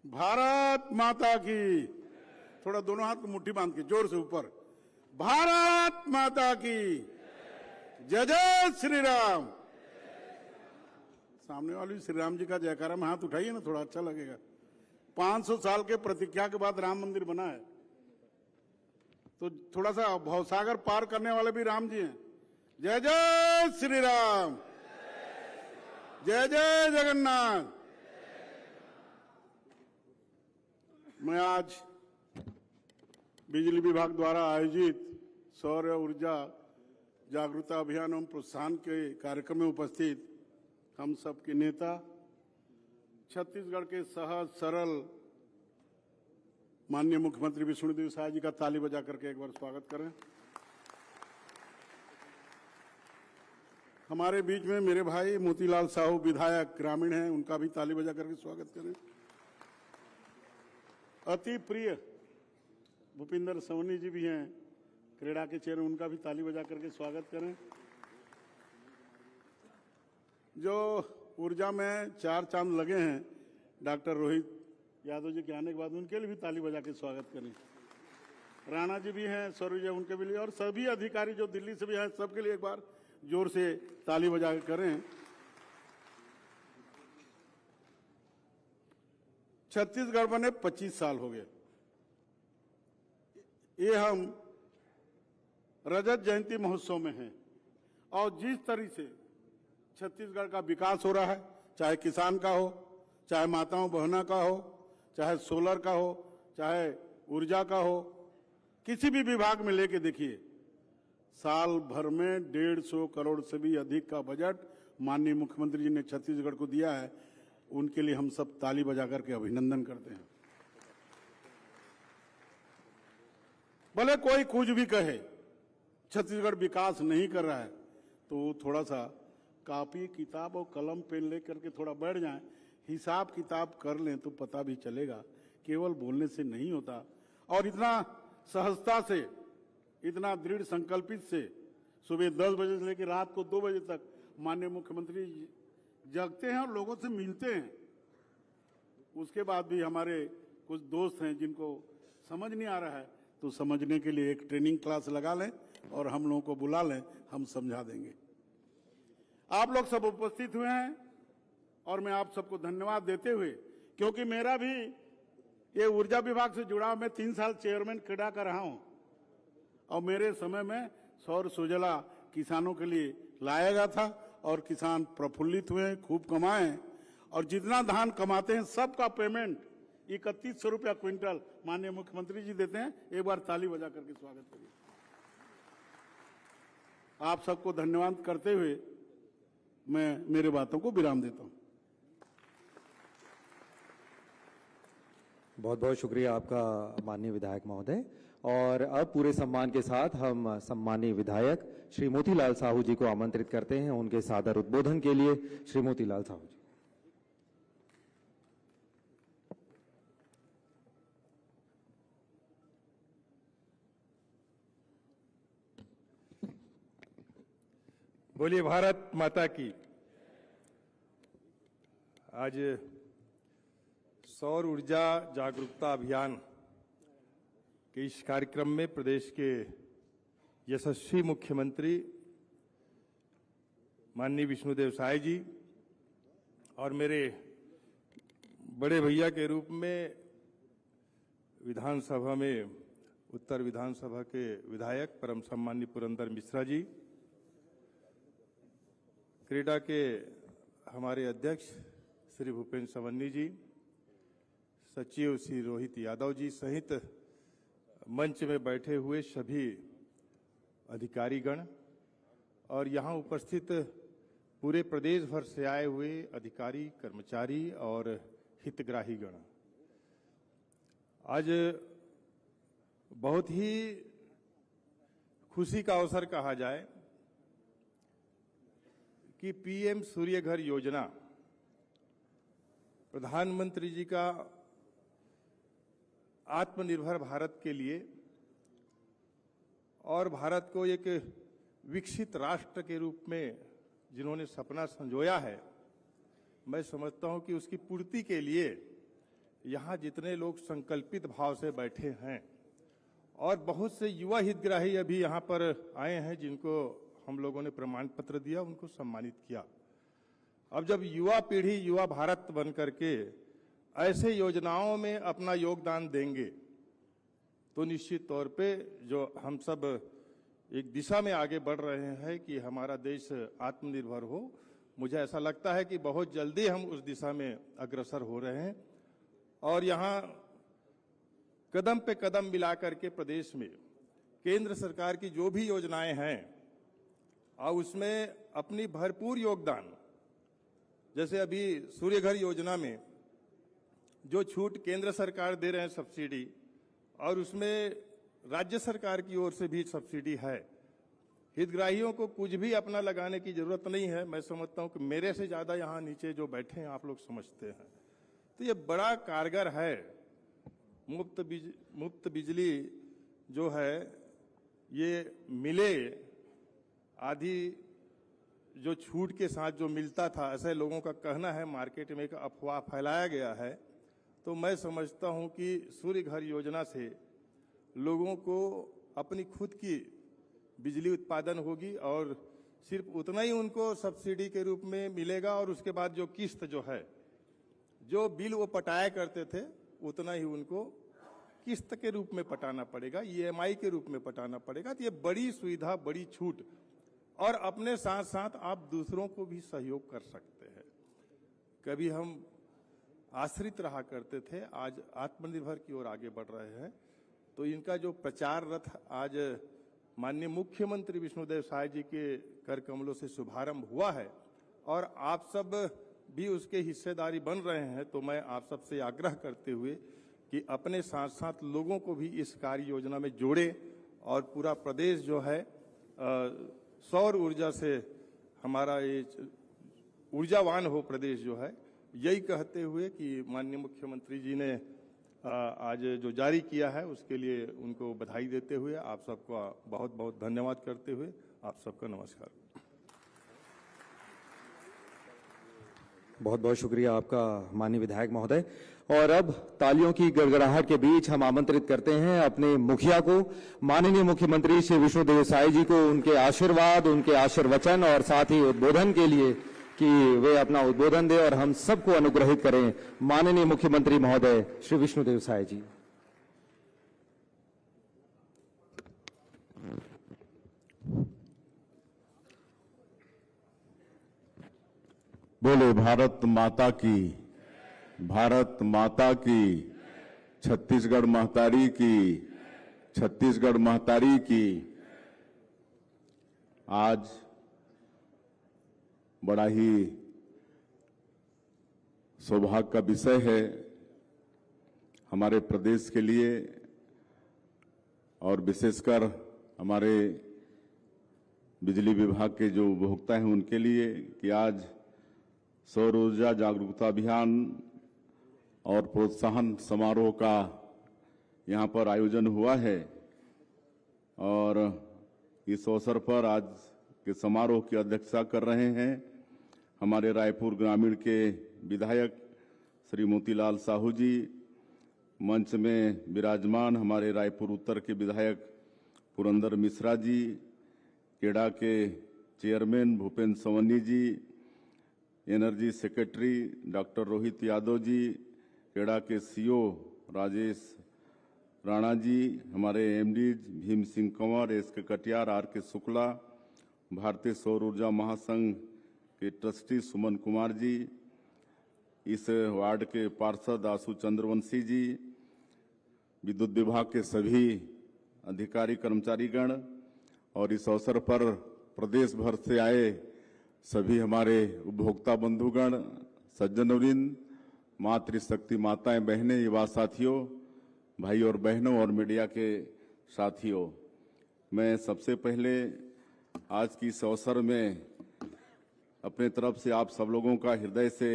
भारत माता की, थोड़ा दोनों हाथ को मुट्ठी बांध के जोर से ऊपर, भारत माता की जय जय श्री राम। सामने वाली श्री राम जी का जयकारा में हाथ उठाइए ना, थोड़ा अच्छा लगेगा। 500 साल के प्रतीक्षा के बाद राम मंदिर बना है, तो थोड़ा सा भवसागर पार करने वाले भी राम जी हैं। जय जय श्री राम, जय जय जगन्नाथ। मैं आज बिजली विभाग द्वारा आयोजित सौर ऊर्जा जागरूकता अभियान एवं प्रोत्साहन के कार्यक्रम में उपस्थित हम सबके नेता, छत्तीसगढ़ के सहज सरल माननीय मुख्यमंत्री विष्णुदेव साय जी का ताली बजा करके एक बार स्वागत करें। हमारे बीच में मेरे भाई मोतीलाल साहू विधायक ग्रामीण हैं, उनका भी ताली बजा करके स्वागत करें। अति प्रिय भूपिंदर सवनी जी भी हैं, क्रीड़ा के चेहरे उनका भी ताली बजा करके स्वागत करें। जो ऊर्जा में 4 चांद लगे हैं डॉक्टर रोहित यादव जी के आने के बाद, उनके लिए भी ताली बजा के स्वागत करें। राणा जी भी हैं, सौरभ जी, उनके लिए, और सभी अधिकारी जो दिल्ली से भी हैं, सबके लिए एक बार जोर से ताली बजा के करें। छत्तीसगढ़ बने 25 साल हो गए। ये हम रजत जयंती महोत्सव में हैं, और जिस तरह से छत्तीसगढ़ का विकास हो रहा है, चाहे किसान का हो, चाहे माताओं बहनों का हो, चाहे सोलर का हो, चाहे ऊर्जा का हो, किसी भी विभाग में लेके देखिए, साल भर में 150 करोड़ से भी अधिक का बजट माननीय मुख्यमंत्री जी ने छत्तीसगढ़ को दिया है। उनके लिए हम सब ताली बजा करके अभिनंदन करते हैं। भले कोई कुछ भी कहे, छत्तीसगढ़ विकास नहीं कर रहा है, तो थोड़ा सा कॉपी किताब और कलम पेन लेकर के थोड़ा बैठ जाएं, हिसाब किताब कर लें तो पता भी चलेगा। केवल बोलने से नहीं होता। और इतना सहजता से, इतना दृढ़ संकल्पित से सुबह 10 बजे से लेकर रात को 2 बजे तक माननीय मुख्यमंत्री जगते हैं और लोगों से मिलते हैं। उसके बाद भी हमारे कुछ दोस्त हैं जिनको समझ नहीं आ रहा है, तो समझने के लिए एक ट्रेनिंग क्लास लगा लें और हम लोगों को बुला लें, हम समझा देंगे। आप लोग सब उपस्थित हुए हैं और मैं आप सबको धन्यवाद देते हुए, क्योंकि मेरा भी ये ऊर्जा विभाग से जुड़ा, मैं 3 साल चेयरमैन क्रीड़ा का रहा हूं, और मेरे समय में सौर सुजला किसानों के लिए लाया गया था और किसान प्रफुल्लित हुए, खूब कमाए, और जितना धान कमाते हैं सबका पेमेंट 3100 रुपया क्विंटल माननीय मुख्यमंत्री जी देते हैं। एक बार ताली बजा करके स्वागत करिए। आप सबको धन्यवाद करते हुए मैं मेरे बातों को विराम देता हूं। बहुत बहुत शुक्रिया आपका माननीय विधायक महोदय। और अब पूरे सम्मान के साथ हम सम्मानीय विधायक श्री मोतीलाल साहू जी को आमंत्रित करते हैं उनके सादर उद्बोधन के लिए। श्री मोतीलाल साहू जी। बोलिए भारत माता की। आज सौर ऊर्जा जागरूकता अभियान के इस कार्यक्रम में प्रदेश के यशस्वी मुख्यमंत्री माननीय विष्णुदेव साय जी और मेरे बड़े भैया के रूप में विधानसभा में उत्तर विधानसभा के विधायक परम सम्माननीय पुरंदर मिश्रा जी, क्रीड़ा के हमारे अध्यक्ष श्री भूपेन्द्र सवन्नी जी, सचिव श्री रोहित यादव जी सहित मंच में बैठे हुए सभी अधिकारीगण और यहाँ उपस्थित पूरे प्रदेश भर से आए हुए अधिकारी, कर्मचारी और हितग्राहीगण, आज बहुत ही खुशी का अवसर कहा जाए कि पीएम सूर्य घर योजना प्रधानमंत्री जी का आत्मनिर्भर भारत के लिए और भारत को एक विकसित राष्ट्र के रूप में जिन्होंने सपना संजोया है, मैं समझता हूं कि उसकी पूर्ति के लिए यहाँ जितने लोग संकल्पित भाव से बैठे हैं और बहुत से युवा हितग्राही अभी यहाँ पर आए हैं जिनको हम लोगों ने प्रमाण पत्र दिया, उनको सम्मानित किया। अब जब युवा पीढ़ी युवा भारत बन करके ऐसे योजनाओं में अपना योगदान देंगे तो निश्चित तौर पे जो हम सब एक दिशा में आगे बढ़ रहे हैं कि हमारा देश आत्मनिर्भर हो, मुझे ऐसा लगता है कि बहुत जल्दी हम उस दिशा में अग्रसर हो रहे हैं। और यहाँ कदम पे कदम मिला करके प्रदेश में केंद्र सरकार की जो भी योजनाएं हैं और उसमें अपनी भरपूर योगदान, जैसे अभी सूर्य घर योजना में जो छूट केंद्र सरकार दे रहे हैं सब्सिडी, और उसमें राज्य सरकार की ओर से भी सब्सिडी है, हितग्राहियों को कुछ भी अपना लगाने की जरूरत नहीं है। मैं समझता हूं कि मेरे से ज्यादा यहाँ नीचे जो बैठे हैं आप लोग समझते हैं, तो ये बड़ा कारगर है। मुफ्त बिजली जो है ये मिले आधी जो छूट के साथ जो मिलता था, ऐसे लोगों का कहना है, मार्केट में एक अफवाह फैलाया गया है। तो मैं समझता हूं कि सूर्य घर योजना से लोगों को अपनी खुद की बिजली उत्पादन होगी और सिर्फ उतना ही उनको सब्सिडी के रूप में मिलेगा और उसके बाद जो किस्त जो है, जो बिल वो पटाया करते थे, उतना ही उनको किस्त के रूप में पटाना पड़ेगा, ईएमआई के रूप में पटाना पड़ेगा। तो ये बड़ी सुविधा, बड़ी छूट, और अपने साथ साथ आप दूसरों को भी सहयोग कर सकते हैं। कभी हम आश्रित रहा करते थे, आज आत्मनिर्भर की ओर आगे बढ़ रहे हैं। तो इनका जो प्रचार रथ आज माननीय मुख्यमंत्री विष्णुदेव साय जी के कर कमलों से शुभारंभ हुआ है और आप सब भी उसके हिस्सेदारी बन रहे हैं, तो मैं आप सबसे आग्रह करते हुए कि अपने साथ साथ लोगों को भी इस कार्य योजना में जोड़े और पूरा प्रदेश जो है सौर ऊर्जा से हमारा ये ऊर्जावान हो प्रदेश जो है। यही कहते हुए कि माननीय मुख्यमंत्री जी ने आज जो जारी किया है उसके लिए उनको बधाई देते हुए आप सबका बहुत बहुत धन्यवाद करते हुए आप सबका नमस्कार। बहुत बहुत शुक्रिया आपका माननीय विधायक महोदय। और अब तालियों की गड़गड़ाहट के बीच हम आमंत्रित करते हैं अपने मुखिया को, माननीय मुख्यमंत्री श्री विष्णुदेव साय जी को, उनके आशीर्वाद, उनके आशीर्वचन और साथ ही उद्बोधन के लिए कि वे अपना उद्बोधन दें और हम सबको अनुग्रहित करें। माननीय मुख्यमंत्री महोदय श्री विष्णुदेव साय जी। बोले भारत माता की, भारत माता की, छत्तीसगढ़ महतारी की, छत्तीसगढ़ महतारी की। आज बड़ा ही सौभाग्य का विषय है हमारे प्रदेश के लिए और विशेषकर हमारे बिजली विभाग के जो उपभोक्ता हैं उनके लिए कि आज सौर ऊर्जा जागरूकता अभियान और प्रोत्साहन समारोह का यहाँ पर आयोजन हुआ है। और इस अवसर पर आज के समारोह की अध्यक्षता कर रहे हैं हमारे रायपुर ग्रामीण के विधायक श्री मोतीलाल साहू जी। मंच में विराजमान हमारे रायपुर उत्तर के विधायक पुरंदर मिश्रा जी, केड़ा के chairman Bhupendra Savanni ji, energy secretary doctor Rohit Yadav ji, केड़ा के सीओ राजेश राणा जी, हमारे MD Bhim Singh Kanwar, S K Katiyar, are के शुक्ला, भारतीय सौर ऊर्जा महासंघ के ट्रस्टी सुमन कुमार जी, इस वार्ड के पार्षद आशु चंद्रवंशी जी, विद्युत विभाग के सभी अधिकारी कर्मचारीगण और इस अवसर पर प्रदेश भर से आए सभी हमारे उपभोक्ता बंधुगण, सज्जनवृंद, मातृशक्ति माताएं, बहनें, युवा साथियों, भाई और बहनों और मीडिया के साथियों, मैं सबसे पहले आज की इस अवसर में अपने तरफ से आप सब लोगों का हृदय से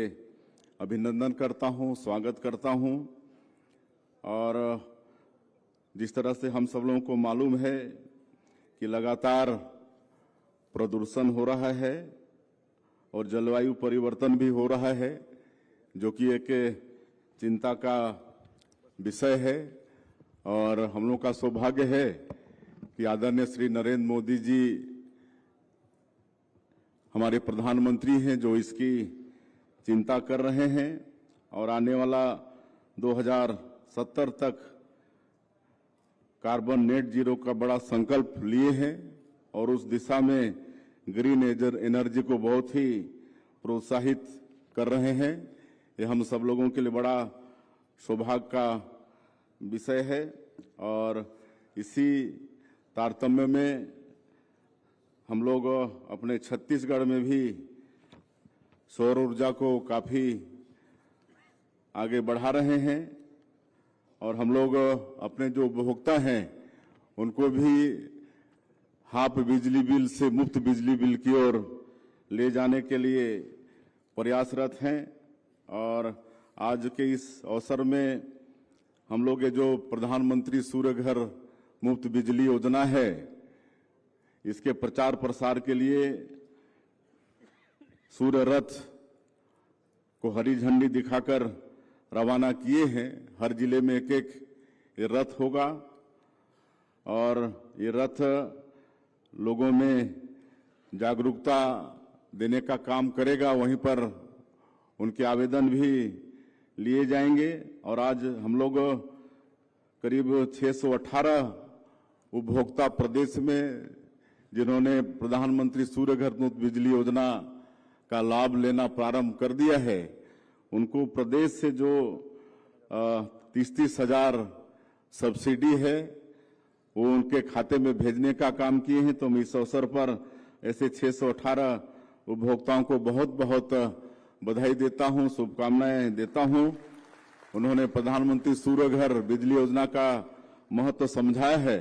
अभिनंदन करता हूं, स्वागत करता हूं। और जिस तरह से हम सब लोगों को मालूम है कि लगातार प्रदूषण हो रहा है और जलवायु परिवर्तन भी हो रहा है, जो कि एक चिंता का विषय है। और हम लोग का सौभाग्य है कि आदरणीय श्री नरेंद्र मोदी जी हमारे प्रधानमंत्री हैं जो इसकी चिंता कर रहे हैं और आने वाला 2070 तक कार्बन नेट जीरो का बड़ा संकल्प लिए हैं और उस दिशा में ग्रीन एनर्जी को बहुत ही प्रोत्साहित कर रहे हैं। ये हम सब लोगों के लिए बड़ा सौभाग्य का विषय है। और इसी तारतम्य में हम लोग अपने छत्तीसगढ़ में भी सौर ऊर्जा को काफी आगे बढ़ा रहे हैं और हम लोग अपने जो उपभोक्ता हैं उनको भी हाफ बिजली बिल से मुफ्त बिजली बिल की ओर ले जाने के लिए प्रयासरत हैं। और आज के इस अवसर में हम लोग ये जो प्रधानमंत्री सूर्य घर मुफ्त बिजली योजना है इसके प्रचार प्रसार के लिए सूर्य रथ को हरी झंडी दिखाकर रवाना किए हैं। हर जिले में एक एक ये रथ होगा और ये रथ लोगों में जागरूकता देने का काम करेगा। वहीं पर उनके आवेदन भी लिए जाएंगे और आज हम लोग करीब 618 उपभोक्ता प्रदेश में जिन्होंने प्रधानमंत्री सूर्य घर मुफ्त बिजली योजना का लाभ लेना प्रारंभ कर दिया है, उनको प्रदेश से जो 30-30 हजार सब्सिडी है वो उनके खाते में भेजने का काम किए हैं। तो मैं इस अवसर पर ऐसे 618 उपभोक्ताओं को बहुत बहुत बधाई देता हूं, शुभकामनाएं देता हूं। उन्होंने प्रधानमंत्री सूर्य घर बिजली योजना का महत्व समझाया है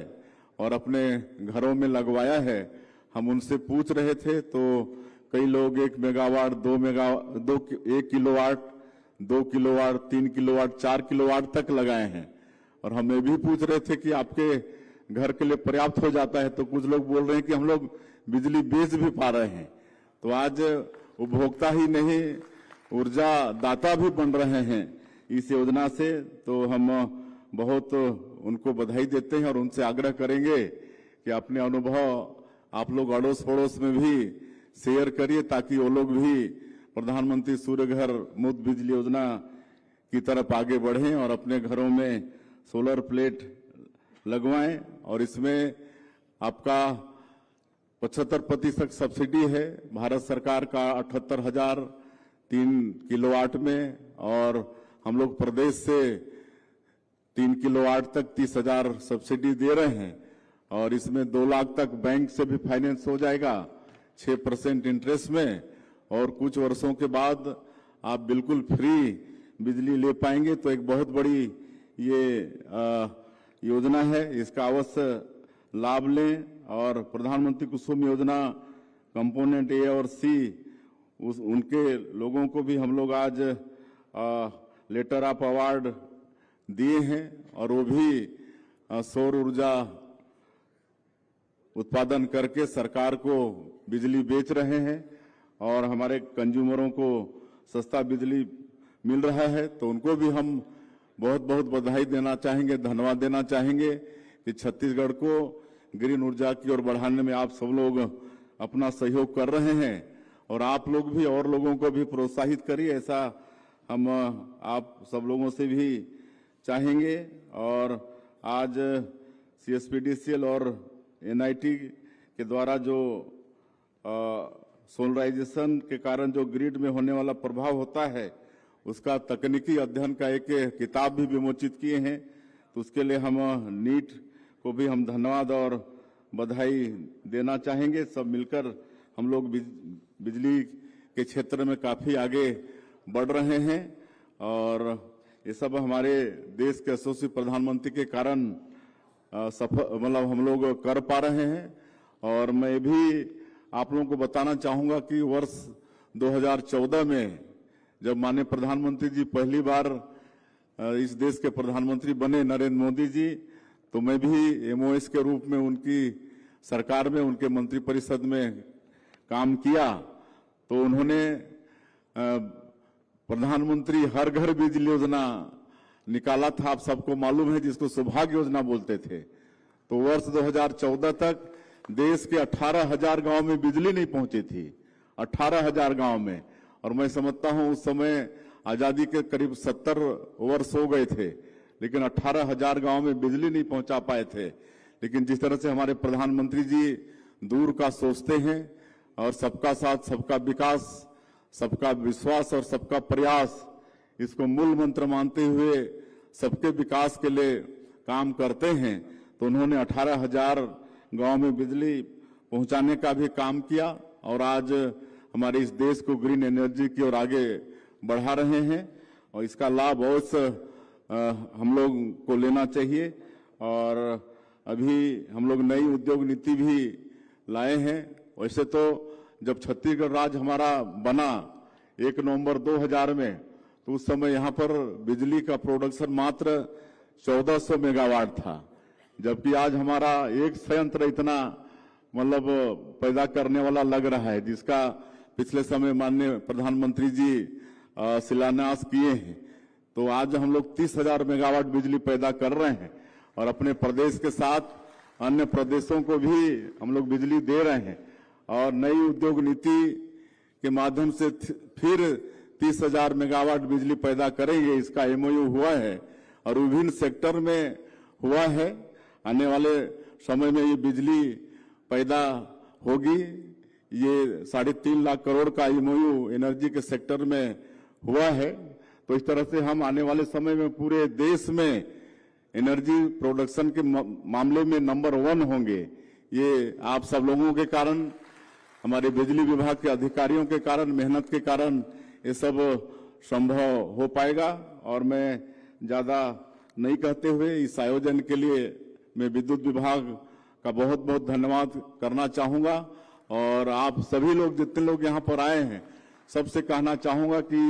और अपने घरों में लगवाया है। हम उनसे पूछ रहे थे तो कई लोग 1 megawatt, 1 kilowatt, 2 kilowatt, 3 kilowatt, 4 kilowatt तक लगाए हैं। और हम ये भी पूछ रहे थे कि आपके घर के लिए पर्याप्त हो जाता है, तो कुछ लोग बोल रहे हैं कि हम लोग बिजली बेच भी पा रहे हैं। तो आज उपभोक्ता ही नहीं, ऊर्जा दाता भी बन रहे हैं इस योजना से। तो हम बहुत उनको बधाई देते हैं और उनसे आग्रह करेंगे कि अपने अनुभव आप लोग अड़ोस पड़ोस में भी शेयर करिए ताकि वो लोग भी प्रधानमंत्री सूर्य घर मुफ्त बिजली योजना की तरफ आगे बढ़ें और अपने घरों में सोलर प्लेट लगवाएं। और इसमें आपका 75% सब्सिडी है भारत सरकार का 78,003 किलोवाट में, और हम लोग प्रदेश से 3 किलोवाट तक 30,000 सब्सिडी दे रहे हैं। और इसमें 2 लाख तक बैंक से भी फाइनेंस हो जाएगा 6% इंटरेस्ट में, और कुछ वर्षों के बाद आप बिल्कुल फ्री बिजली ले पाएंगे। तो एक बहुत बड़ी ये योजना है, इसका अवश्य लाभ लें। और प्रधानमंत्री कुसुम योजना कंपोनेंट ए और सी उनके लोगों को भी हम लोग आज लेटर ऑफ अवार्ड दिए हैं और वो भी सौर ऊर्जा उत्पादन करके सरकार को बिजली बेच रहे हैं और हमारे कंज्यूमरों को सस्ता बिजली मिल रहा है। तो उनको भी हम बहुत बहुत बधाई देना चाहेंगे, धन्यवाद देना चाहेंगे कि छत्तीसगढ़ को ग्रीन ऊर्जा की ओर बढ़ाने में आप सब लोग अपना सहयोग कर रहे हैं और आप लोग भी और लोगों को भी प्रोत्साहित करिए, ऐसा हम आप सब लोगों से भी चाहेंगे। और आज CSPDCL और NIT के द्वारा जो सोलराइजेशन के कारण जो ग्रिड में होने वाला प्रभाव होता है उसका तकनीकी अध्ययन का एक किताब भी विमोचित किए हैं। तो उसके लिए हम नीट को भी हम धन्यवाद और बधाई देना चाहेंगे। सब मिलकर हम लोग बिजली के क्षेत्र में काफी आगे बढ़ रहे हैं और ये सब हमारे देश के यशस्वी प्रधानमंत्री के कारण मतलब हम लोग कर पा रहे हैं। और मैं भी आप लोगों को बताना चाहूंगा कि वर्ष 2014 में जब माननीय प्रधानमंत्री जी पहली बार इस देश के प्रधानमंत्री बने, नरेंद्र मोदी जी, तो मैं भी MOS के रूप में उनकी सरकार में उनके मंत्रिपरिषद में काम किया। तो उन्होंने प्रधानमंत्री हर घर बिजली योजना निकाला था, आप सबको मालूम है, जिसको सौभाग्य योजना बोलते थे। तो वर्ष 2014 तक देश के 18,000 गांव में बिजली नहीं पहुंची थी, 18,000 गांव में। और मैं समझता हूं उस समय आजादी के करीब 70 वर्ष हो गए थे, लेकिन 18,000 गांव में बिजली नहीं पहुंचा पाए थे। लेकिन जिस तरह से हमारे प्रधानमंत्री जी दूर का सोचते हैं और सबका साथ सबका विकास, सबका विश्वास और सबका प्रयास, इसको मूल मंत्र मानते हुए सबके विकास के लिए काम करते हैं, तो उन्होंने 18,000 गांव में बिजली पहुंचाने का भी काम किया और आज हमारे इस देश को ग्रीन एनर्जी की ओर आगे बढ़ा रहे हैं। और इसका लाभ अवश्य हम लोग को लेना चाहिए। और अभी हम लोग नई उद्योग नीति भी लाए हैं। वैसे तो जब छत्तीसगढ़ राज्य हमारा बना 1 नवंबर 2000 में, तो उस समय यहाँ पर बिजली का प्रोडक्शन मात्र 1400 मेगावाट था, जबकि आज हमारा एक संयंत्र इतना मतलब पैदा करने वाला लग रहा है, जिसका पिछले समय माननीय प्रधानमंत्री जी शिलान्यास किए हैं। तो आज हम लोग 30,000 मेगावाट बिजली पैदा कर रहे हैं और अपने प्रदेश के साथ अन्य प्रदेशों को भी हम लोग बिजली दे रहे हैं। और नई उद्योग नीति के माध्यम से फिर 30,000 मेगावाट बिजली पैदा करेंगे, इसका MOU हुआ है और विभिन्न सेक्टर में हुआ है। आने वाले समय में ये बिजली पैदा होगी। ये 3.5 लाख करोड़ का MOU एनर्जी के सेक्टर में हुआ है। तो इस तरह से हम आने वाले समय में पूरे देश में एनर्जी प्रोडक्शन के मामले में नंबर 1 होंगे। ये आप सब लोगों के कारण, हमारे बिजली विभाग के अधिकारियों के कारण, मेहनत के कारण ये सब संभव हो पाएगा। और मैं ज्यादा नहीं कहते हुए इस आयोजन के लिए मैं विद्युत विभाग का बहुत बहुत धन्यवाद करना चाहूंगा। और आप सभी लोग, जितने लोग यहाँ पर आए हैं, सबसे कहना चाहूंगा कि